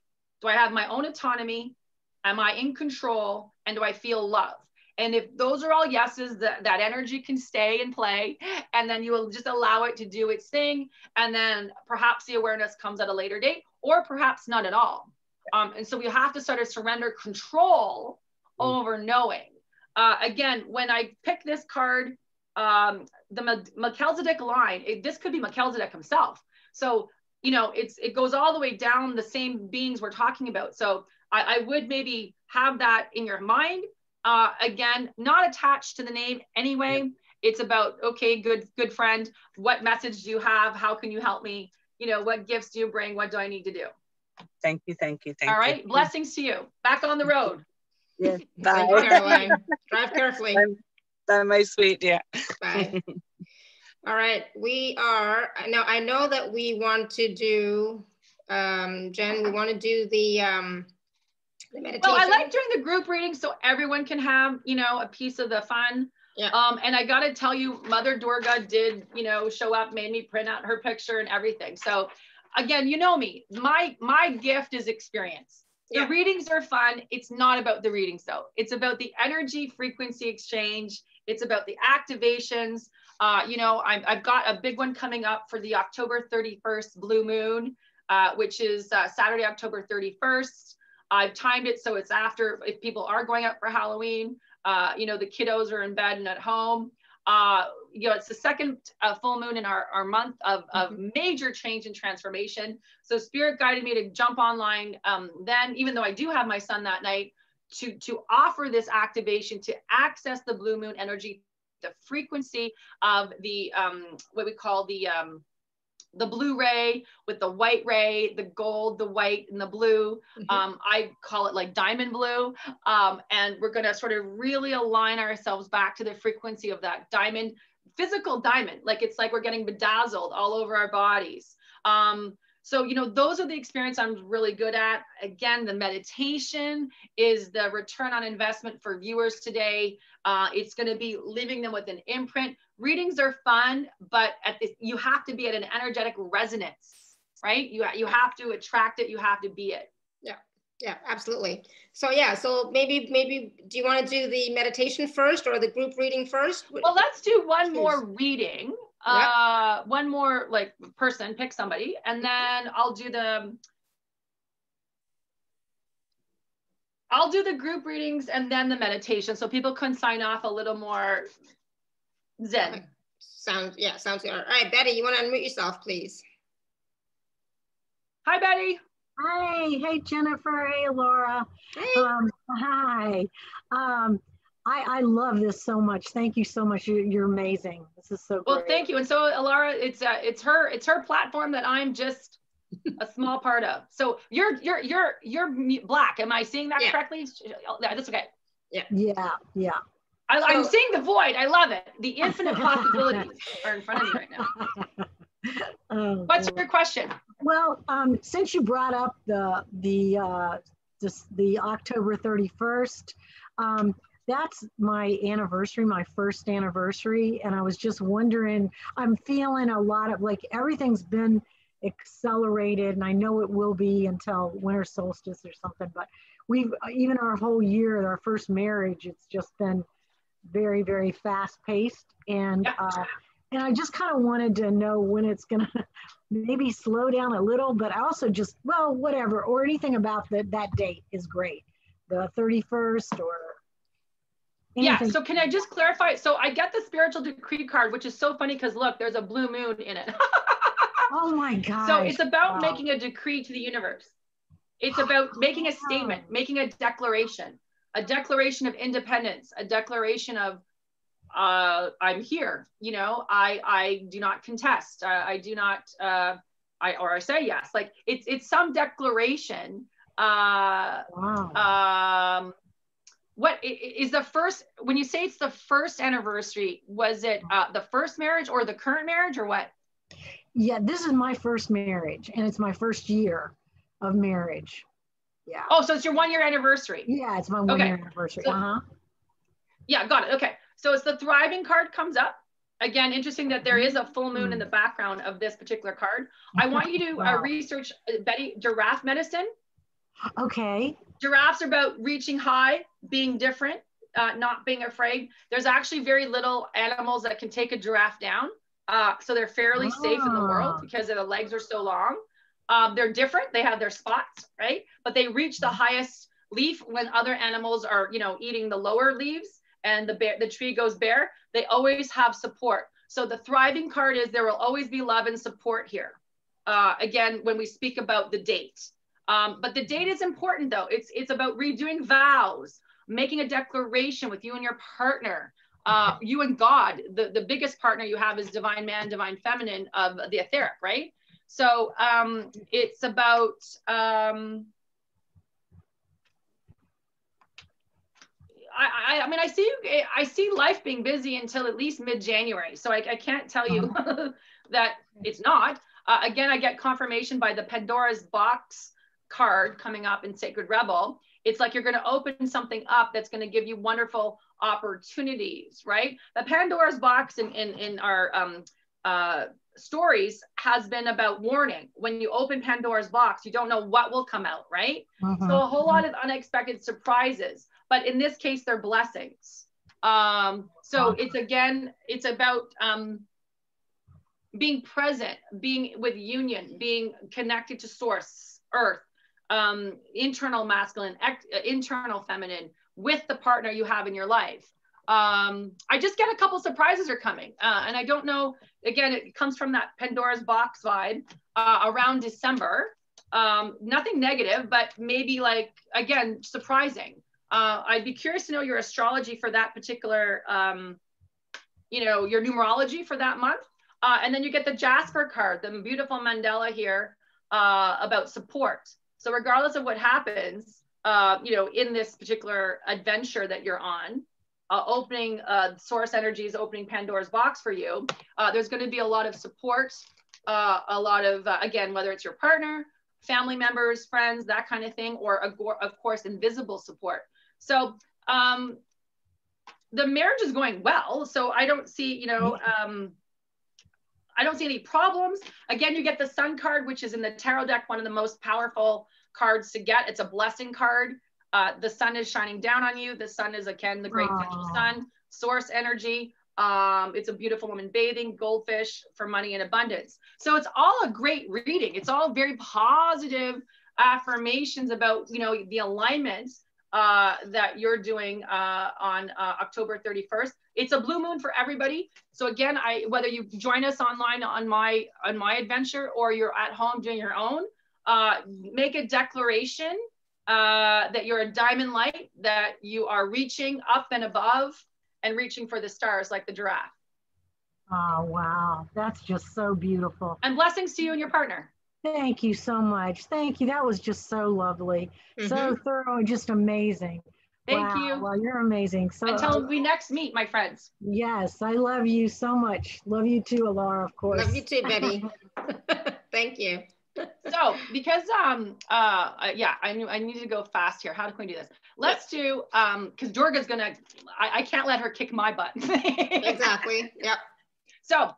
[SPEAKER 2] Do I have my own autonomy? Am I in control? And do I feel love? And if those are all yeses, that energy can stay and play, and then you will just allow it to do its thing. And then perhaps the awareness comes at a later date, or perhaps not at all. And so we have to sort of surrender control over knowing. Again, when I pick this card, the Melchizedek line, this could be Melchizedek himself. So, you know, it goes all the way down the same beings we're talking about. So I would maybe have that in your mind. Again, not attached to the name anyway. It's about, okay, good friend, what message do you have? How can you help me? You know, what gifts do you bring? What do I need to do?
[SPEAKER 4] Thank you.
[SPEAKER 2] All right. Blessings to you. Back on the road.
[SPEAKER 4] Yeah.
[SPEAKER 1] Bye, Caroline. Drive carefully.
[SPEAKER 4] Bye, my sweet. Yeah.
[SPEAKER 1] Bye. All right. I know that we want to do, Jen, we want to do the meditation.
[SPEAKER 2] Well, I like doing the group reading so everyone can have, you know, a piece of the fun.
[SPEAKER 1] Yeah.
[SPEAKER 2] And I got to tell you, Mother Durga did, you know, show up, made me print out her picture and everything. So again, you know me, my gift is experience. The readings are fun. It's not about the readings though. It's about the energy frequency exchange. It's about the activations. You know, I've got a big one coming up for the October 31st blue moon, which is Saturday, October 31st. I've timed it so it's after, if people are going out for Halloween, you know, the kiddos are in bed and at home. You know, it's the second full moon in our month of major change and transformation. So Spirit guided me to jump online then, even though I do have my son that night, to offer this activation, to access the blue moon energy, the frequency of the, what we call the the blue ray with the white ray, the gold, the white, and the blue. I call it like diamond blue. And we're going to sort of really align ourselves back to the frequency of that diamond, physical diamond. Like it's like we're getting bedazzled all over our bodies. So, you know, those are the experience I'm really good at. Again, the meditation is the return on investment for viewers today. It's going to be leaving them with an imprint. Readings are fun, but you have to be at an energetic resonance, right? You have to attract it. You have to be it.
[SPEAKER 1] Yeah, absolutely. So yeah, so maybe do you want to do the meditation first or the group reading first?
[SPEAKER 2] Well, let's do one more reading. One more like person, pick somebody, and then I'll do the group readings and then the meditation, so people can sign off a little more zen.
[SPEAKER 1] Okay. Sounds good. All right, Betty, you want to unmute yourself, please?
[SPEAKER 2] Hi, Betty.
[SPEAKER 5] Hi, hey Jennifer, hey Laura.
[SPEAKER 1] Hey.
[SPEAKER 5] Hi. I love this so much. Thank you so much. You're amazing. This is so great.
[SPEAKER 2] Well, thank you. And so Laura, it's her platform that I'm just a small part of. So you're black. Am I seeing that correctly? Yeah, that's okay.
[SPEAKER 5] Yeah.
[SPEAKER 2] I'm seeing the void. I love it. The infinite possibilities are in front of me right now. What's your question?
[SPEAKER 5] Well, since you brought up the October 31st, that's my anniversary, my first anniversary. And I was just wondering, I'm feeling a lot of like everything's been accelerated, and I know it will be until winter solstice or something, but even our whole year, our first marriage, it's just been very, very fast paced. And I just kind of wanted to know when it's going to maybe slow down a little, but I also just, well, whatever, or anything about that date is great. The 31st or anything.
[SPEAKER 2] Yeah, so can I just clarify? So I get the spiritual decree card, which is so funny because look, there's a blue moon in it.
[SPEAKER 5] Oh my God.
[SPEAKER 2] So it's about making a decree to the universe. It's about making a statement, making a declaration of independence, a declaration of I'm here, you know, I do not contest. I do not, I say yes. Like it's some declaration. What is the first, when you say it's the first anniversary, was it the first marriage or the current marriage or what?
[SPEAKER 5] Yeah, this is my first marriage and it's my first year of marriage. Yeah.
[SPEAKER 2] Oh, so it's your 1 year anniversary.
[SPEAKER 5] Yeah, it's my 1 year anniversary.
[SPEAKER 2] So, yeah, got it. Okay. So it's the thriving card comes up. Again, interesting that there is a full moon in the background of this particular card. I want you to research, Betty, giraffe medicine. Okay. Giraffes are about reaching high, being different, not being afraid. There's actually very little animals that can take a giraffe down. So they're fairly safe in the world because their legs are so long. They're different. They have their spots, right? But they reach the highest leaf when other animals are, you know, eating the lower leaves and the tree goes bare. They always have support. So the thriving card is there will always be love and support here. Again, when we speak about the date. But the date is important though. It's about redoing vows, making a declaration with you and your partner, you and God. The biggest partner you have is divine man, divine feminine of the etheric, right? So it's about, I mean, I see life being busy until at least mid-January. So I can't tell you that it's not. Again, I get confirmation by the Pandora's box card coming up in Sacred Rebel. It's like you're going to open something up that's going to give you wonderful opportunities, right? The Pandora's box in our stories has been about warning. When you open Pandora's box, you don't know what will come out, right? So a whole lot of unexpected surprises, but in this case, they're blessings. So it's about being present, being with union, being connected to source, earth, internal masculine, internal feminine with the partner you have in your life. I just get a couple surprises are coming. And I don't know, again, it comes from that Pandora's box vibe around December. Nothing negative, but maybe like, again, surprising. I'd be curious to know your astrology for that particular, you know, your numerology for that month. And then you get the Jasper card, the beautiful mandala here about support. So regardless of what happens, you know, in this particular adventure that you're on, opening source energies, opening Pandora's box for you, there's going to be a lot of support, a lot of, again, whether it's your partner, family members, friends, that kind of thing, or of course, invisible support. So the marriage is going well. So I don't see, you know, I don't see any problems. Again, you get the Sun card, which is in the tarot deck, one of the most powerful cards to get. It's a blessing card. The sun is shining down on you. The sun is, again, the great central sun, source energy. It's a beautiful woman bathing, goldfish for money and abundance. So it's all a great reading. It's all very positive affirmations about, you know, the alignment that you're doing on October 31st. It's a blue moon for everybody. So again, whether you join us online on my adventure or you're at home doing your own, make a declaration that you're a diamond light, that you are reaching up and above and reaching for the stars like the giraffe.
[SPEAKER 5] Oh, wow. That's just so beautiful.
[SPEAKER 2] And blessings to you and your partner.
[SPEAKER 5] Thank you so much. Thank you. That was just so lovely. So thorough and just amazing.
[SPEAKER 2] Thank you.
[SPEAKER 5] Well, you're amazing. So
[SPEAKER 2] until we next meet, my friends.
[SPEAKER 5] Yes, I love you so much. Love you too, Alara, of course.
[SPEAKER 1] Love you too, Betty. Thank you.
[SPEAKER 2] So because yeah, I need to go fast here. How can we do this? Let's do because Durga's gonna, I can't let her kick my butt.
[SPEAKER 1] Exactly. Yep.
[SPEAKER 2] So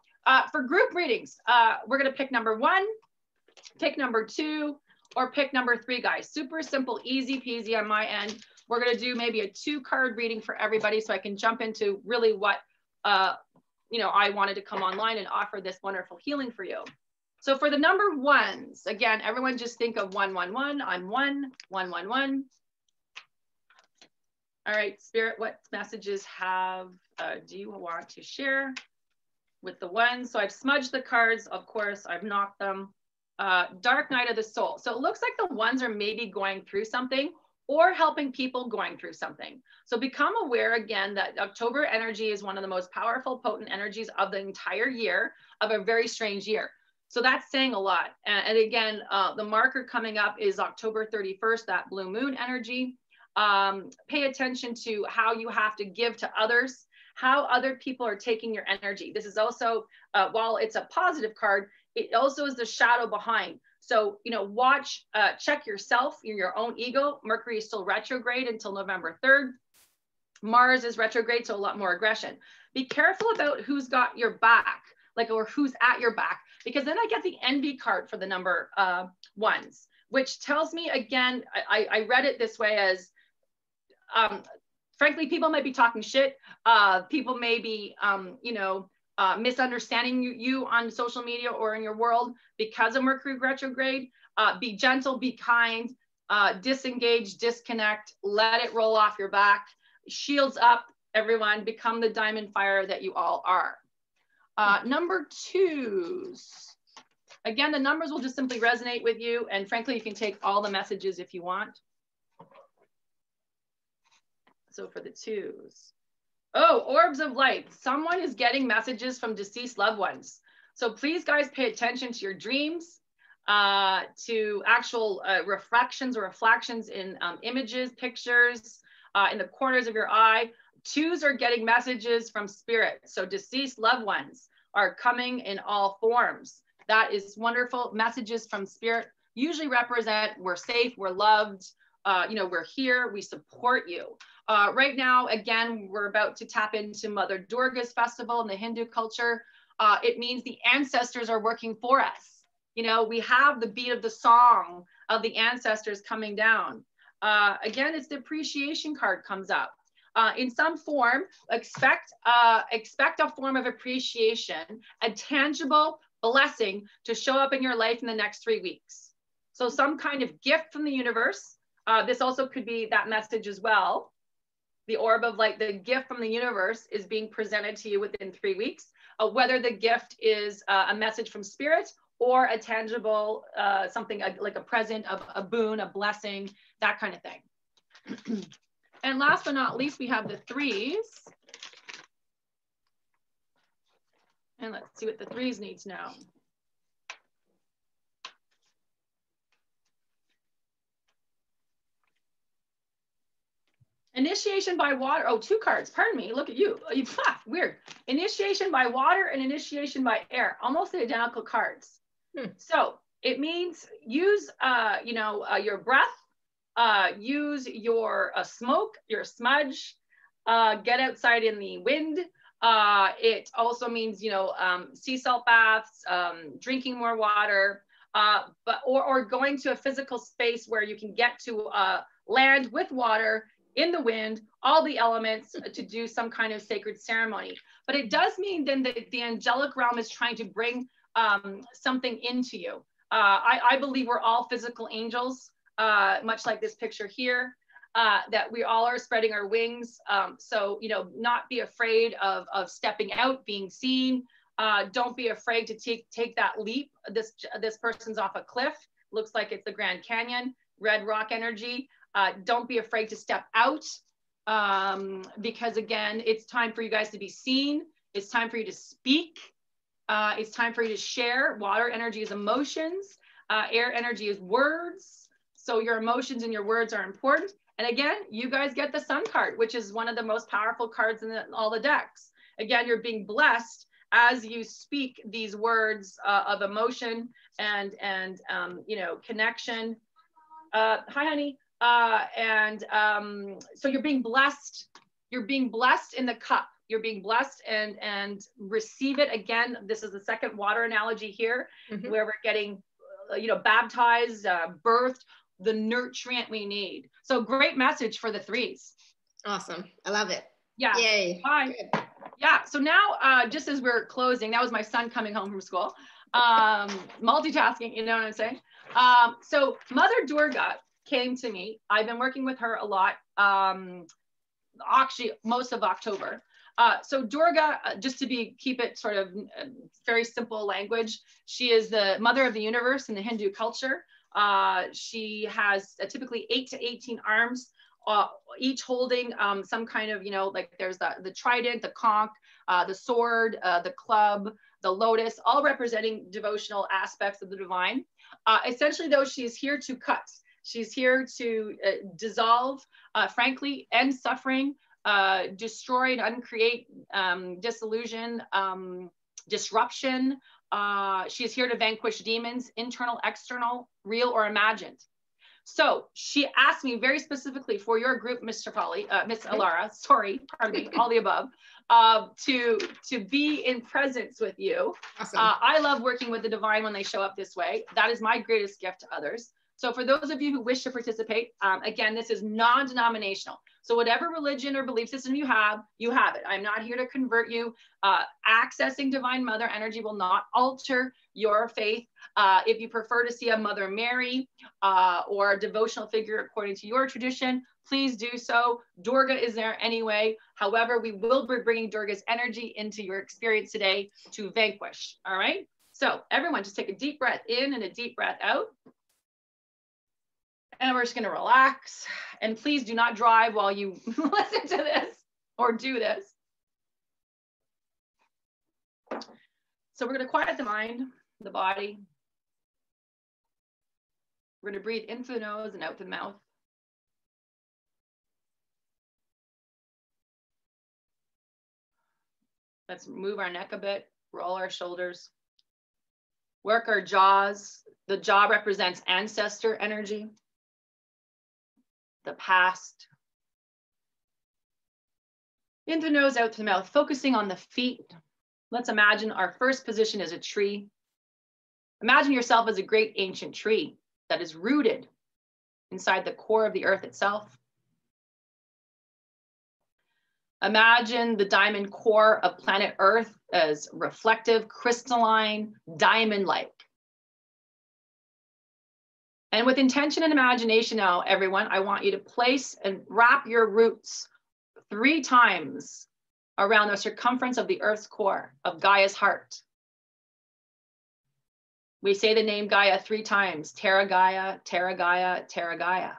[SPEAKER 2] for group readings, we're gonna pick number 1, pick number 2, or pick number 3, guys. Super simple, easy peasy on my end. We're gonna do maybe a 2-card reading for everybody so I can jump into really what you know, I wanted to come online and offer this wonderful healing for you. So for the number 1s, again, everyone just think of 111. I'm 1, 111. All right, Spirit, what messages do you want to share with the 1s? So I've smudged the cards, of course, I've knocked them. Dark Night of the Soul. So it looks like the 1s are maybe going through something or helping people going through something. So become aware again that October energy is one of the most powerful, potent energies of the entire year, of a very strange year. So that's saying a lot. And again, the marker coming up is October 31st, that blue moon energy. Pay attention to how you have to give to others, how other people are taking your energy. This is also, while it's a positive card, it also is the shadow behind. So, you know, watch, check yourself, your own ego. Mercury is still retrograde until November 3rd. Mars is retrograde, so a lot more aggression. Be careful about who's got your back, like, or who's at your back, because then I get the envy card for the number 1s, which tells me, again, I read it this way as, frankly, people might be talking shit. People may be, you know, misunderstanding you on social media or in your world because of Mercury retrograde. Be gentle, be kind, disengage, disconnect, let it roll off your back. Shields up, everyone, become the diamond fire that you all are. Number 2s. Again, the numbers will just simply resonate with you. And frankly, you can take all the messages if you want. So for the 2s. Oh, orbs of light. Someone is getting messages from deceased loved ones. So please, guys, pay attention to your dreams, to actual reflections or reflections in images, pictures, in the corners of your eye. 2s are getting messages from spirit. So deceased loved ones are coming in all forms. That is wonderful. Messages from spirit usually represent we're safe, we're loved, you know, we're here, we support you. Right now, again, we're about to tap into Mother Durga's festival in the Hindu culture. It means the ancestors are working for us. You know, we have the beat of the song of the ancestors coming down. Again, it's the appreciation card comes up. In some form, expect a form of appreciation, a tangible blessing to show up in your life in the next 3 weeks. So some kind of gift from the universe. This also could be that message as well. The orb of light, the gift from the universe is being presented to you within 3 weeks. Whether the gift is a message from spirit or a tangible, something like a present, a boon, a blessing, that kind of thing. And last but not least, we have the 3s. And let's see what the threes need to know. Initiation by water. Oh, 2 cards. Pardon me. Look at you. Weird. Initiation by water and initiation by air. Almost the identical cards. So it means use, your breath. Use your smoke, your smudge. Get outside in the wind. It also means, sea salt baths, drinking more water, or going to a physical space where you can get to land with water, in the wind, all the elements, to do some kind of sacred ceremony. But it does mean then that the angelic realm is trying to bring something into you. I believe we're all physical angels, much like this picture here, that we all are spreading our wings. So, not be afraid of stepping out, being seen. Don't be afraid to take that leap. This person's off a cliff. Looks like it's the Grand Canyon, red rock energy. Don't be afraid to step out, because again, it's time for you guys to be seen. It's time for you to speak. It's time for you to share. Water energy is emotions. Air energy is words. So your emotions and your words are important. And again, you guys get the Sun card, which is one of the most powerful cards in all the decks. Again, you're being blessed as you speak these words of emotion and connection. Hi, honey. So you're being blessed. You're being blessed in the cup. You're being blessed and receive it. Again, this is the second water analogy here, where we're getting, baptized, birthed, the nutrient we need. So great message for the threes.
[SPEAKER 1] Awesome. I love it.
[SPEAKER 2] Yeah.
[SPEAKER 1] Yay.
[SPEAKER 2] Bye. Good. Yeah. So now, just as we're closing, that was my son coming home from school. Multitasking, you know what I'm saying? So Mother Durga came to me. I've been working with her a lot, actually most of October. So Durga, just to keep it sort of very simple language, she is the mother of the universe in the Hindu culture. She has typically 8 to 18 arms, each holding some kind of, like there's the trident, the conch, the sword, the club, the lotus, all representing devotional aspects of the divine. Essentially though, she's here to cut. She's here to dissolve, frankly, end suffering, destroy and uncreate, disillusion, disruption. She's here to vanquish demons, internal, external, real or imagined. So she asked me very specifically for your group, Mr. Polly, Miss Alara, sorry, pardon me, all the above, to be in presence with you.
[SPEAKER 1] Awesome.
[SPEAKER 2] I love working with the divine when they show up this way. That is my greatest gift to others. So for those of you who wish to participate, again, this is non-denominational. So whatever religion or belief system you have it. I'm not here to convert you. Accessing Divine Mother energy will not alter your faith. If you prefer to see a Mother Mary or a devotional figure according to your tradition, please do so. Durga is there anyway. However, we will be bringing Durga's energy into your experience today to vanquish, all right? So everyone just take a deep breath in and a deep breath out. And we're just going to relax. And please do not drive while you listen to this or do this. So we're going to quiet the mind, the body. We're going to breathe in through the nose and out through the mouth. Let's move our neck a bit, roll our shoulders, work our jaws. The jaw represents ancestor energy, the past. In through the nose, out through the mouth, focusing on the feet. Let's imagine our first position is a tree. Imagine yourself as a great ancient tree that is rooted inside the core of the earth itself. Imagine the diamond core of planet Earth as reflective, crystalline, diamond-like. And with intention and imagination now, everyone, I want you to place and wrap your roots 3 times around the circumference of the Earth's core, of Gaia's heart. We say the name Gaia 3 times, Terra Gaia, Terra Gaia, Terra Gaia.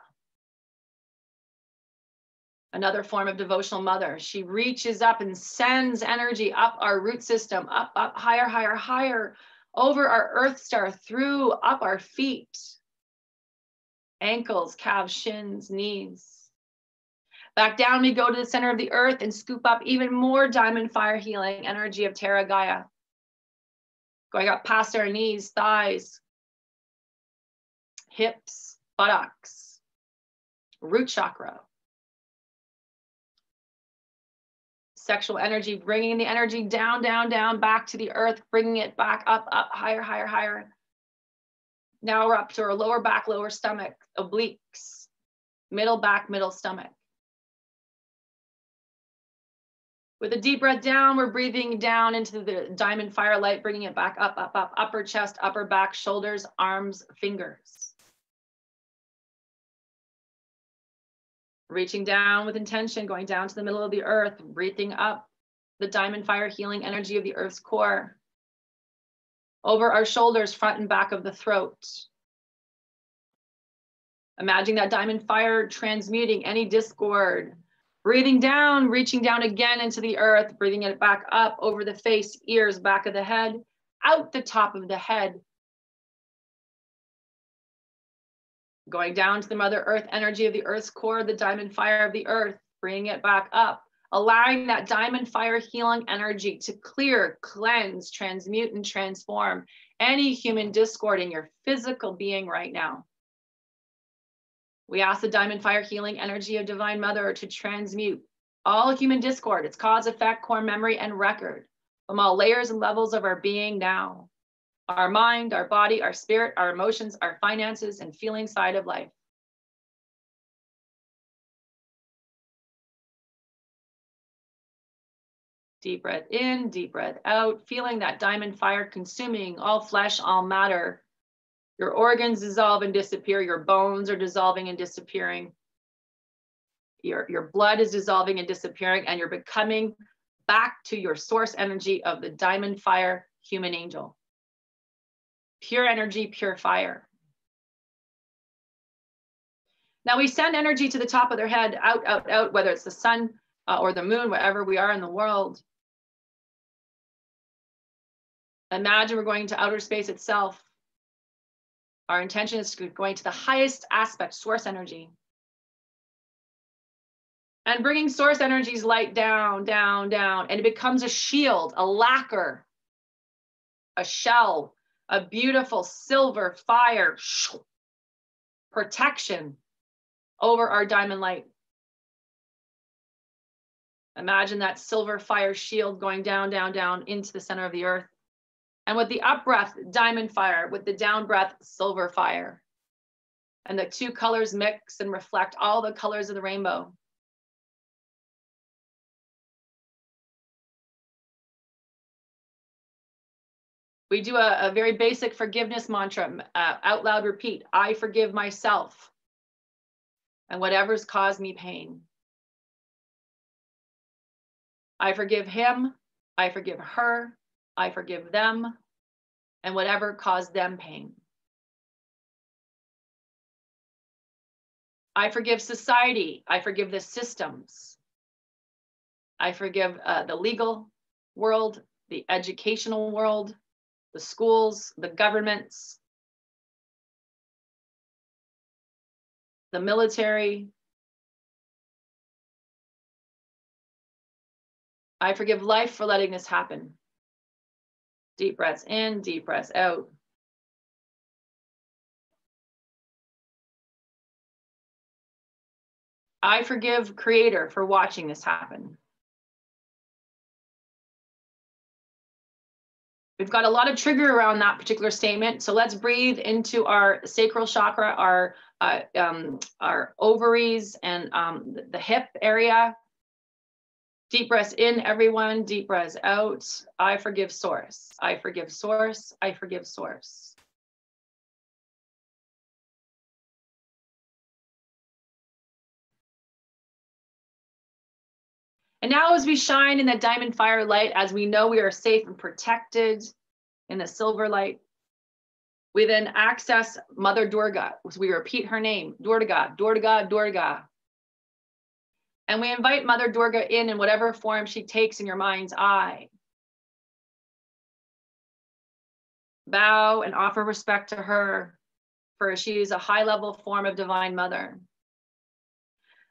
[SPEAKER 2] Another form of devotional mother. She reaches up and sends energy up our root system, up, up, higher, higher, higher, over our earth star, through, up our feet, ankles, calves, shins, knees. Back down we go to the center of the earth and scoop up even more diamond fire healing energy of Terra Gaia. Going up past our knees, thighs, hips, buttocks, root chakra. Sexual energy, bringing the energy down, down, down, back to the earth, bringing it back up, up, higher, higher, higher. Now we're up to our lower back, lower stomach, obliques, middle back, middle stomach. With a deep breath down, we're breathing down into the diamond fire light, bringing it back up, up, up, upper chest, upper back, shoulders, arms, fingers. Reaching down with intention, going down to the middle of the earth, breathing up the diamond fire healing energy of the earth's core. Over our shoulders, front and back of the throat. Imagine that diamond fire transmuting any discord. Breathing down, reaching down again into the earth, breathing it back up over the face, ears, back of the head, out the top of the head. Going down to the Mother Earth energy of the earth's core, the diamond fire of the earth, bringing it back up, allowing that diamond fire healing energy to clear, cleanse, transmute, and transform any human discord in your physical being right now. We ask the diamond fire healing energy of Divine Mother to transmute all human discord, its cause, effect, core memory, and record from all layers and levels of our being now. Our mind, our body, our spirit, our emotions, our finances, and feeling side of life. Deep breath in, deep breath out, feeling that diamond fire consuming all flesh, all matter. Your organs dissolve and disappear. Your bones are dissolving and disappearing. Your blood is dissolving and disappearing, and you're becoming back to your source energy of the diamond fire human angel. Pure energy, pure fire. Now we send energy to the top of their head, out, out, out, whether it's the sun or the moon, wherever we are in the world. Imagine we're going to outer space itself. Our intention is going to the highest aspect, source energy. And bringing source energy's light down, down, down, and it becomes a shield, a lacquer, a shell, a beautiful silver fire, protection over our diamond light. Imagine that silver fire shield going down, down, down into the center of the earth. And with the up breath, diamond fire, with the down breath, silver fire. And the two colors mix and reflect all the colors of the rainbow. We do a very basic forgiveness mantra, out loud repeat, I forgive myself and whatever's caused me pain. I forgive him, I forgive her, I forgive them, and whatever caused them pain. I forgive society, I forgive the systems. I forgive the legal world, the educational world, the schools, the governments, the military. I forgive life for letting this happen. Deep breaths in, deep breaths out. I forgive Creator for watching this happen. We've got a lot of trigger around that particular statement. So let's breathe into our sacral chakra, our ovaries and the hip area. Deep breaths in, everyone. Deep breaths out. I forgive source. I forgive source. I forgive source. And now as we shine in the diamond fire light, as we know we are safe and protected in the silver light, we then access Mother Durga. So we repeat her name, Durga, Durga, Durga. And we invite Mother Durga in whatever form she takes in your mind's eye. Bow and offer respect to her, for she is a high-level form of Divine Mother.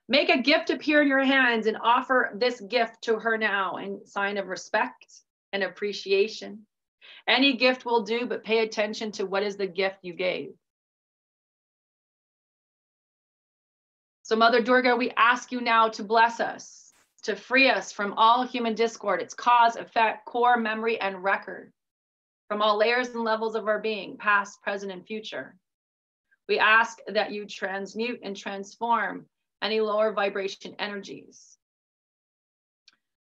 [SPEAKER 2] Make a gift appear in your hands and offer this gift to her now in sign of respect and appreciation. Any gift will do, but pay attention to what is the gift you gave. So Mother Durga, we ask you now to bless us, to free us from all human discord, its cause, effect, core, memory, and record, from all layers and levels of our being, past, present, and future. We ask that you transmute and transform any lower vibration energies.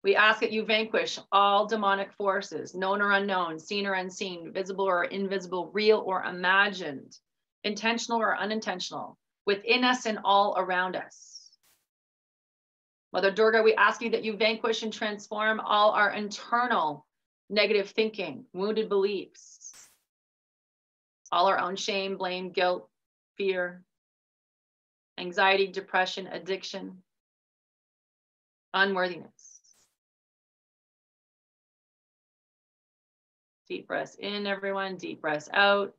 [SPEAKER 2] We ask that you vanquish all demonic forces, known or unknown, seen or unseen, visible or invisible, real or imagined, intentional or unintentional, within us and all around us. Mother Durga, we ask you that you vanquish and transform all our internal negative thinking, wounded beliefs, all our own shame, blame, guilt, fear, anxiety, depression, addiction, unworthiness. Deep breaths in, everyone, deep breaths out.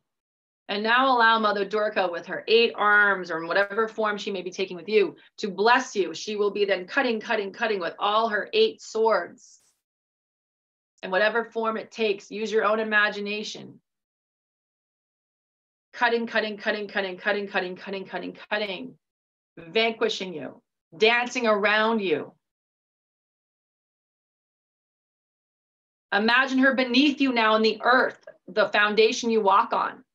[SPEAKER 2] And now allow Mother Durga with her 8 arms or in whatever form she may be taking with you to bless you. She will be then cutting with all her 8 swords. And whatever form it takes, use your own imagination. Cutting, vanquishing you, dancing around you. Imagine her beneath you now in the earth, the foundation you walk on.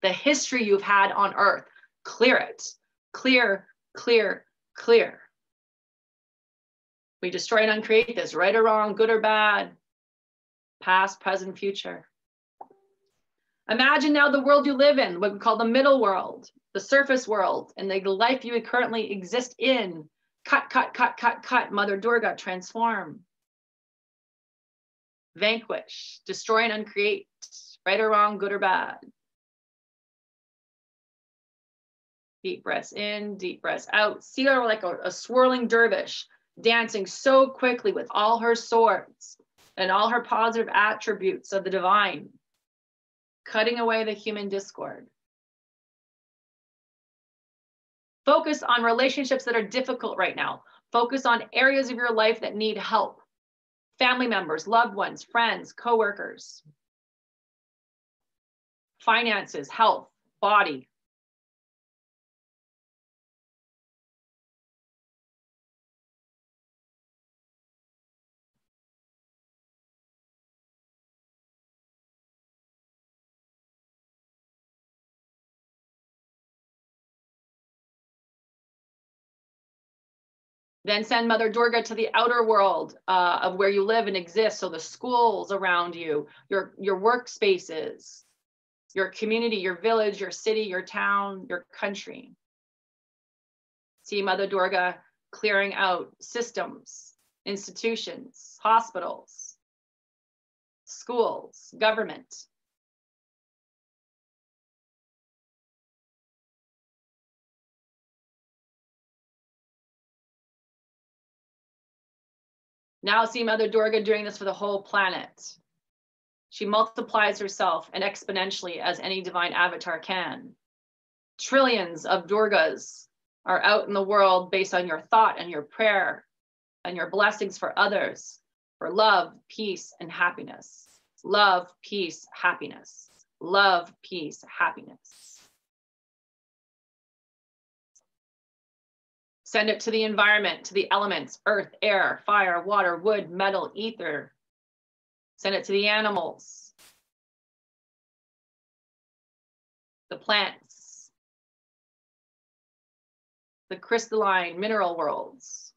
[SPEAKER 2] The history you've had on earth, clear it. Clear. We destroy and uncreate this, right or wrong, good or bad, past, present, future. Imagine now the world you live in, what we call the middle world, the surface world, and the life you currently exist in. Cut. Mother Durga, transform. Vanquish, destroy and uncreate, right or wrong, good or bad. Deep breaths in, deep breaths out. See her like a swirling dervish, dancing so quickly with all her swords and all her positive attributes of the divine, cutting away the human discord. Focus on relationships that are difficult right now. Focus on areas of your life that need help. Family members, loved ones, friends, coworkers. Finances, health, body. Then send Mother Durga to the outer world of where you live and exist. So the schools around you, your workspaces, your community, your village, your city, your town, your country. See Mother Durga clearing out systems, institutions, hospitals, schools, government. Now see Mother Durga doing this for the whole planet. She multiplies herself and exponentially as any divine avatar can. Trillions of Durgas are out in the world based on your thought and your prayer and your blessings for others, for love, peace, and happiness. Love, peace, happiness. Love, peace, happiness. Send it to the environment, to the elements, earth, air, fire, water, wood, metal, ether. Send it to the animals, the plants, the crystalline mineral worlds.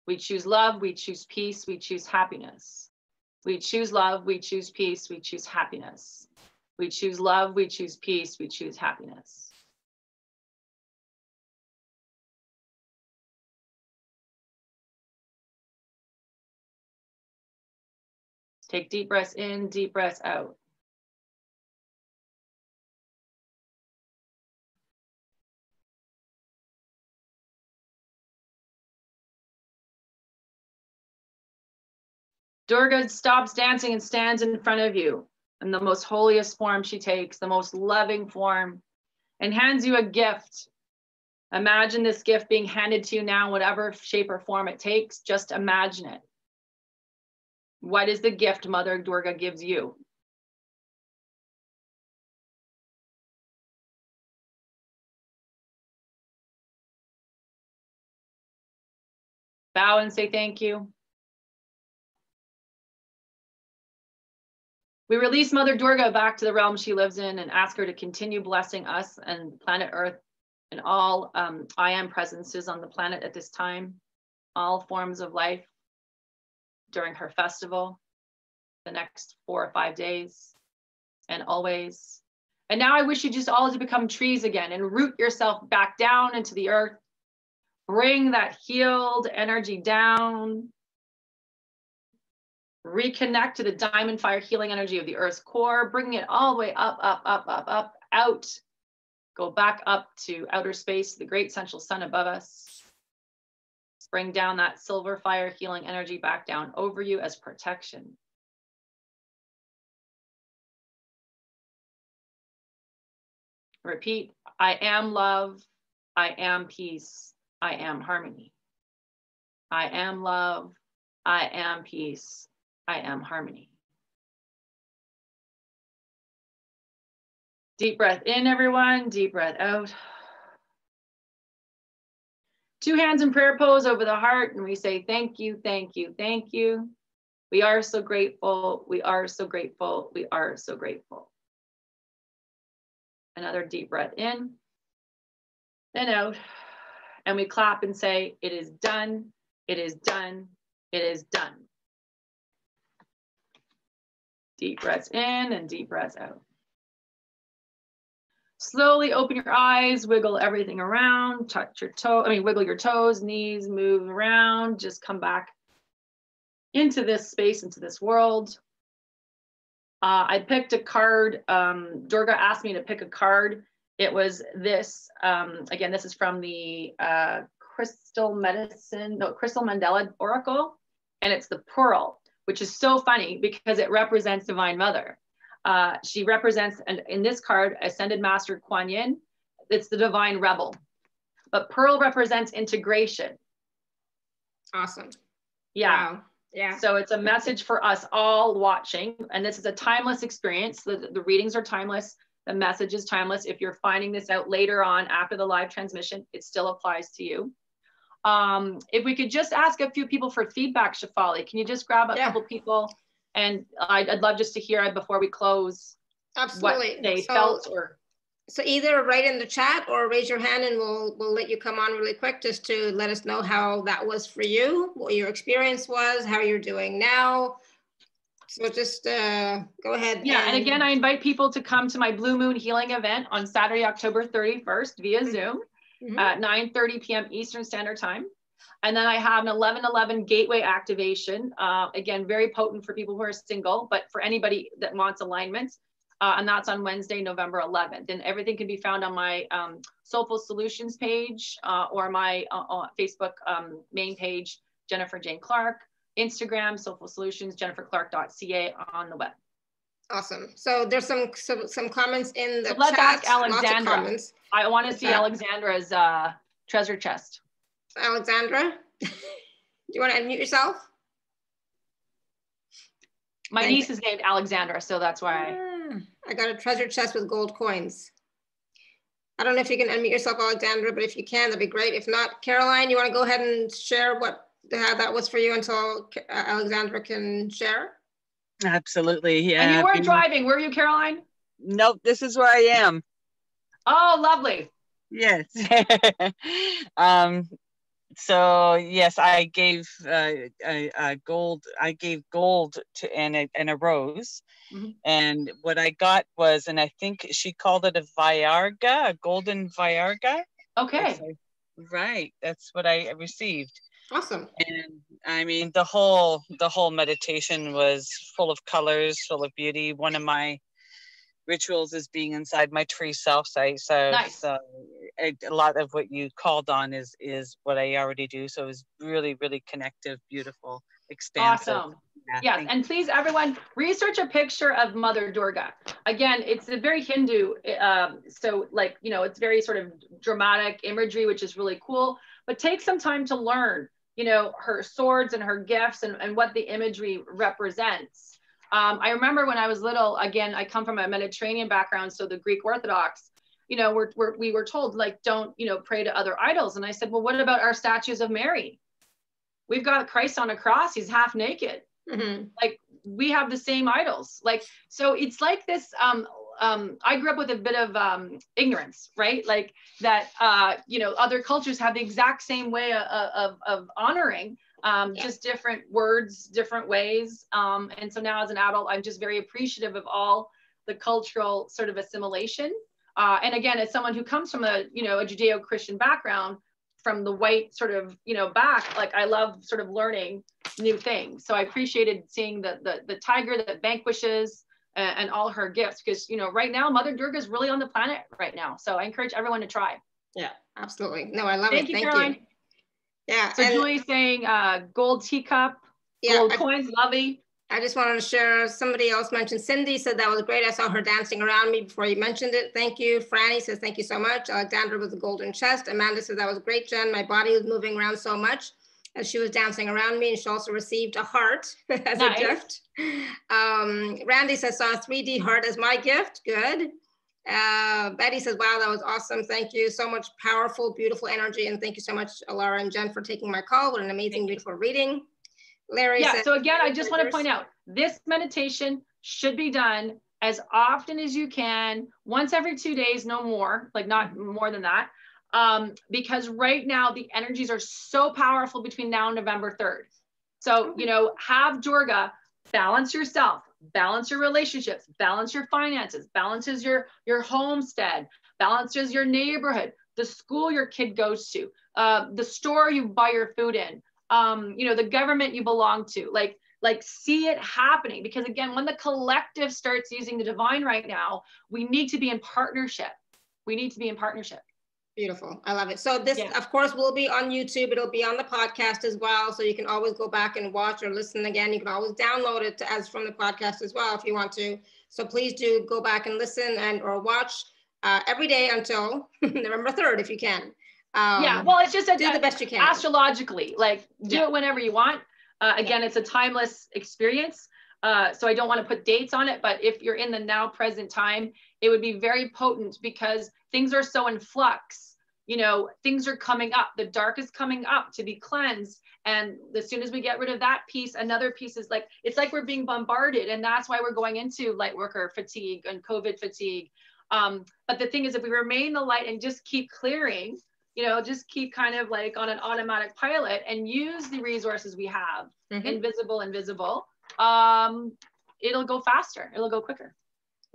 [SPEAKER 2] We choose love, we choose peace, we choose happiness. We choose love, we choose peace, we choose happiness. We choose love, we choose peace, we choose happiness. Take deep breaths in, deep breaths out. Durga stops dancing and stands in front of you in the most holiest form she takes, the most loving form, and hands you a gift. Imagine this gift being handed to you now, whatever shape or form it takes. Just imagine it. What is the gift Mother Durga gives you? Bow and say thank you. We release Mother Durga back to the realm she lives in and ask her to continue blessing us and planet Earth and all I am presences on the planet at this time, all forms of life during her festival, the next 4 or 5 days, and always. And now I wish you just all to become trees again and root yourself back down into the earth. Bring that healed energy down. Reconnect to the diamond fire healing energy of the earth's core, bringing it all the way up, up, up, up, up, out. Go back up to outer space, the great central sun above us. Bring down that silver fire healing energy back down over you as protection. Repeat, I am love, I am peace, I am harmony. I am love, I am peace, I am harmony. Deep breath in, everyone. Deep breath out. 2 hands in prayer pose over the heart, and we say, thank you, thank you, thank you. We are so grateful. We are so grateful. We are so grateful. Another deep breath in and out. And we clap and say, it is done. It is done. It is done. Deep breaths in and deep breaths out. Slowly open your eyes, wiggle everything around, touch your toe, wiggle your toes, knees, move around, just come back into this space, into this world. I picked a card. Durga asked me to pick a card. It was this, again, this is from the Crystal Mandela Oracle, and it's the Pearl, which is so funny because it represents Divine Mother. She represents, and in this card, Ascended Master Kuan Yin. It's the Divine Rebel. But Pearl represents integration.
[SPEAKER 1] Awesome.
[SPEAKER 2] Yeah.
[SPEAKER 1] Wow. Yeah.
[SPEAKER 2] So it's a message for us all watching. And this is a timeless experience. The readings are timeless. The message is timeless. If you're finding this out later on after the live transmission, it still applies to you. If we could just ask a few people for feedback, Shefali, can you just grab a couple people? And I'd love just to hear before we close.
[SPEAKER 1] Absolutely.
[SPEAKER 2] What they felt or.
[SPEAKER 1] So either write in the chat or raise your hand and we'll let you come on really quick just to let us know how that was for you, what your experience was, how you're doing now. So just go ahead.
[SPEAKER 2] Yeah, and again, I invite people to come to my Blue Moon Healing event on Saturday, October 31st via Zoom at 9:30 p.m. Eastern Standard Time. And then I have an 11/11 gateway activation. Again, very potent for people who are single, but for anybody that wants alignment. And that's on Wednesday, November 11th. And everything can be found on my Soulful Solutions page or my Facebook main page, Jennifer Jane Clark, Instagram, Soulful Solutions, jenniferclark.ca on the web.
[SPEAKER 1] Awesome. So there's some comments in the chat.
[SPEAKER 2] Let's ask Alexandra.
[SPEAKER 1] Comments.
[SPEAKER 2] I want to see Alexandra's treasure chest.
[SPEAKER 1] Alexandra, do you want to unmute yourself?
[SPEAKER 2] My niece is named Alexandra, so that's why
[SPEAKER 1] I got a treasure chest with gold coins. I don't know if you can unmute yourself, Alexandra, but if you can, that'd be great. If not, Caroline, you want to go ahead and share how that was for you until Alexandra can share?
[SPEAKER 4] Absolutely, yeah.
[SPEAKER 2] And you weren't driving, were you, Caroline?
[SPEAKER 4] Nope, this is where I am.
[SPEAKER 2] Oh, lovely.
[SPEAKER 4] Yes. So yes, I gave gold. I gave gold to and a rose, and what I got was, and I think she called it a Viagra, a golden Viagra.
[SPEAKER 2] Okay.
[SPEAKER 4] Right, that's what I received.
[SPEAKER 1] Awesome.
[SPEAKER 4] And I mean, the whole meditation was full of colors, full of beauty. One of my rituals is being inside my tree self site. So,
[SPEAKER 2] nice.
[SPEAKER 4] So a lot of what you called on is what I already do. So it was really, really connective, beautiful, expansive.
[SPEAKER 2] Awesome. Yes, and please, everyone, research a picture of Mother Durga. Again, it's a very Hindu, so like, you know, it's very sort of dramatic imagery, which is really cool, but take some time to learn, you know, her swords and her gifts and what the imagery represents. I remember when I was little, again, I come from a Mediterranean background, so the Greek Orthodox, you know, we were told, like, don't, you know, pray to other idols. And I said, well, what about our statues of Mary? We've got Christ on a cross, he's half naked.
[SPEAKER 1] Mm-hmm.
[SPEAKER 2] Like, we have the same idols. Like, so it's like this, I grew up with a bit of ignorance, right? Like that, you know, other cultures have the exact same way of honoring, just different words, different ways. And so now as an adult, I'm just very appreciative of all the cultural sort of assimilation. And again, as someone who comes from a, you know, a Judeo-Christian background, from the white sort of, you know, back, like I love sort of learning new things. So I appreciated seeing the tiger that vanquishes and all her gifts, because, you know, right now, Mother Durga is really on the planet right now. So I encourage everyone to try.
[SPEAKER 1] Yeah, absolutely. No, I love it.
[SPEAKER 2] Thank you, Caroline.
[SPEAKER 1] Yeah.
[SPEAKER 2] So Julie's saying gold teacup, gold coins, lovely.
[SPEAKER 1] I just wanted to share, somebody else mentioned, Cindy said that was great. I saw her dancing around me before you mentioned it. Thank you. Franny says, thank you so much. Alexandra with the golden chest. Amanda said, that was great, Jen. My body was moving around so much as she was dancing around me. And she also received a heart as a gift. Randy says, saw a 3D heart as my gift. Good. Betty says, wow, that was awesome. Thank you so much. Powerful, beautiful energy. And thank you so much, Alara and Jen, for taking my call. What an amazing, beautiful reading. Larry said,
[SPEAKER 2] so again, I just want to point out, this meditation should be done as often as you can, once every 2 days, no more, like not more than that. Because right now the energies are so powerful between now and November 3rd. So, you know, have Durga balance yourself, balance your relationships, balance your finances, balances your homestead, balances your neighborhood, the school your kid goes to, the store you buy your food in, you know, the government you belong to, like see it happening. Because again, when the collective starts using the divine right now, we need to be in partnership. We need to be in partnership.
[SPEAKER 1] Beautiful. I love it. So this, of course, will be on YouTube. It'll be on the podcast as well. So you can always go back and watch or listen again. You can always download it as from the podcast as well if you want to. So please do go back and listen and or watch every day until November 3rd if you can.
[SPEAKER 2] Yeah, well, it's just
[SPEAKER 1] do the best you can.
[SPEAKER 2] Astrologically, like do it whenever you want. Again, it's a timeless experience. So I don't want to put dates on it, but if you're in the now present time, it would be very potent because things are so in flux. You know, things are coming up. The dark is coming up to be cleansed. And as soon as we get rid of that piece, another piece is like, it's like we're being bombarded. And that's why we're going into light worker fatigue and COVID fatigue. But the thing is, if we remain the light and just keep clearing, you know, just keep kind of like on an automatic pilot and use the resources we have, invisible and visible, it'll go faster, it'll go quicker.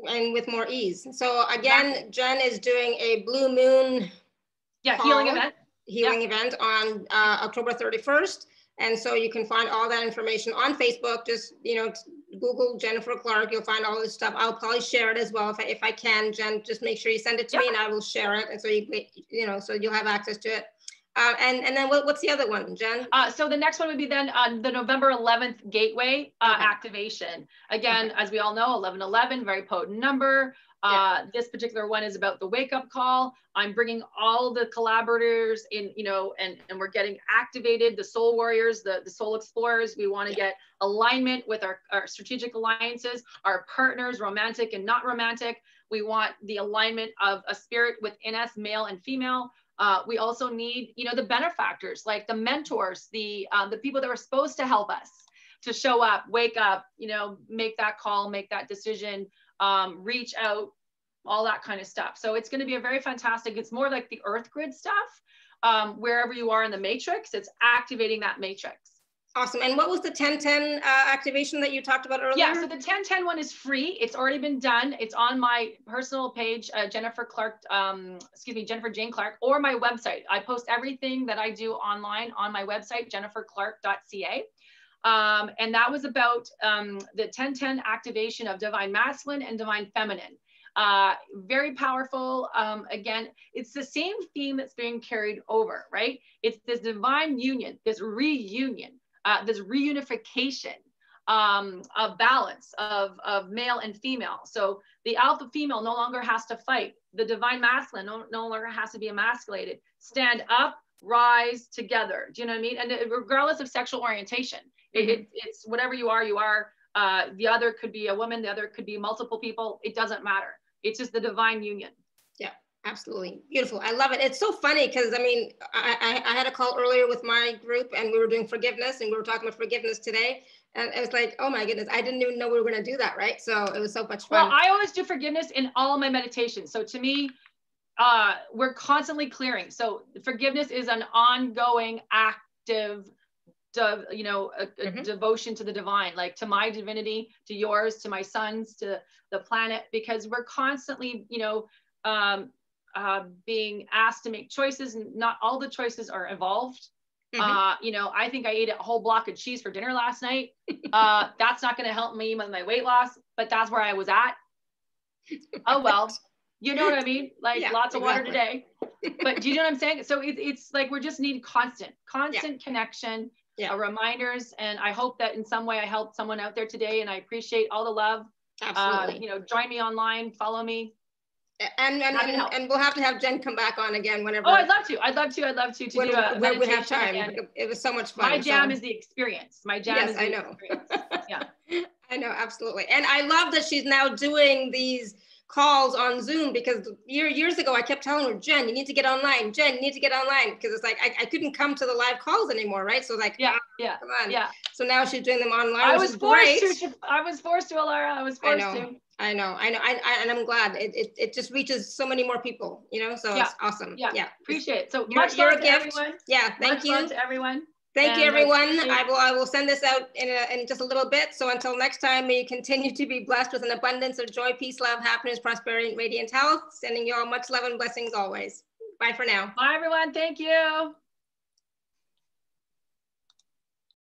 [SPEAKER 1] And with more ease. So again, Jen is doing a blue moon
[SPEAKER 2] healing
[SPEAKER 1] event on October 31st. And so you can find all that information on Facebook. Just, you know, Google Jennifer Clark, you'll find all this stuff. I'll probably share it as well if I can. Jen, just make sure you send it to me and I will share it. And so you know, so you'll have access to it. And then what's the other one, Jen?
[SPEAKER 2] So the next one would be then the November 11th Gateway activation. Again, as we all know, 1111, very potent number. This particular one is about the wake up call. I'm bringing all the collaborators in, you know, and we're getting activated, the soul warriors, the soul explorers. We want to get alignment with our strategic alliances, our partners, romantic and not romantic. We want the alignment of a spirit within us, male and female. We also need, you know, the benefactors, like the mentors, the people that are supposed to help us to show up, wake up, you know, make that call, make that decision, reach out, all that kind of stuff. So it's going to be a very fantastic, it's more like the earth grid stuff. Wherever you are in the matrix, it's activating that matrix.
[SPEAKER 1] Awesome. And what was the 1010 activation that you talked about earlier?
[SPEAKER 2] Yeah, so the 1010 one is free. It's already been done. It's on my personal page, Jennifer Jane Clark, or my website. I post everything that I do online on my website, jenniferclark.ca. And that was about the 1010 activation of divine masculine and divine feminine. Very powerful. Again, it's the same theme that's being carried over, right? It's this divine union, this reunion, this reunification a balance of male and female. So the alpha female no longer has to fight. The divine masculine no longer has to be emasculated. Stand up, rise together. Do you know what I mean? And regardless of sexual orientation, it's whatever you are, you are. The other could be a woman, the other could be multiple people. It doesn't matter. It's just the divine union.
[SPEAKER 1] Yeah, absolutely. Beautiful. I love it. It's so funny because I mean, I had a call earlier with my group and we were doing forgiveness and we were talking about forgiveness today. And it was like, oh my goodness, I didn't even know we were going to do that, right? So it was so much fun.
[SPEAKER 2] Well, I always do forgiveness in all my meditations. So to me, we're constantly clearing. So forgiveness is an ongoing, active, you know, a devotion to the divine, like to my divinity, to yours, to my sons, to the planet, because we're constantly, you know, being asked to make choices, and not all the choices are evolved. You know, I think I ate a whole block of cheese for dinner last night. That's not going to help me with my weight loss, but that's where I was at. Oh, well, you know what I mean? Like lots of water today, but do you know what I'm saying? So it's like, we just need constant connection, reminders. And I hope that in some way I helped someone out there today, and I appreciate all the love. Absolutely. You know, join me online, follow me.
[SPEAKER 1] And we'll have to have Jen come back on again whenever.
[SPEAKER 2] Oh, I'd love to do a
[SPEAKER 1] when we have time.
[SPEAKER 2] Again.
[SPEAKER 1] It was so much fun.
[SPEAKER 2] My jam is the experience. My jam is the experience. Yeah.
[SPEAKER 1] I know, absolutely. And I love that she's now doing these calls on Zoom, because years ago I kept telling her, Jen, you need to get online. Jen, you need to get online, because it's like I couldn't come to the live calls anymore, right? So like, come on. Yeah. So now she's doing them online.
[SPEAKER 2] I was forced to, Alara. I was forced to.
[SPEAKER 1] I know, and I'm glad it just reaches so many more people, you know. So it's awesome. Yeah,
[SPEAKER 2] appreciate it. So
[SPEAKER 1] much love to everyone. Yeah, thank you.
[SPEAKER 2] Much love to everyone.
[SPEAKER 1] Thank you, everyone. I will send this out in just a little bit. So until next time, may you continue to be blessed with an abundance of joy, peace, love, happiness, prosperity, and radiant health. Sending you all much love and blessings always. Bye for now.
[SPEAKER 2] Bye, everyone. Thank you.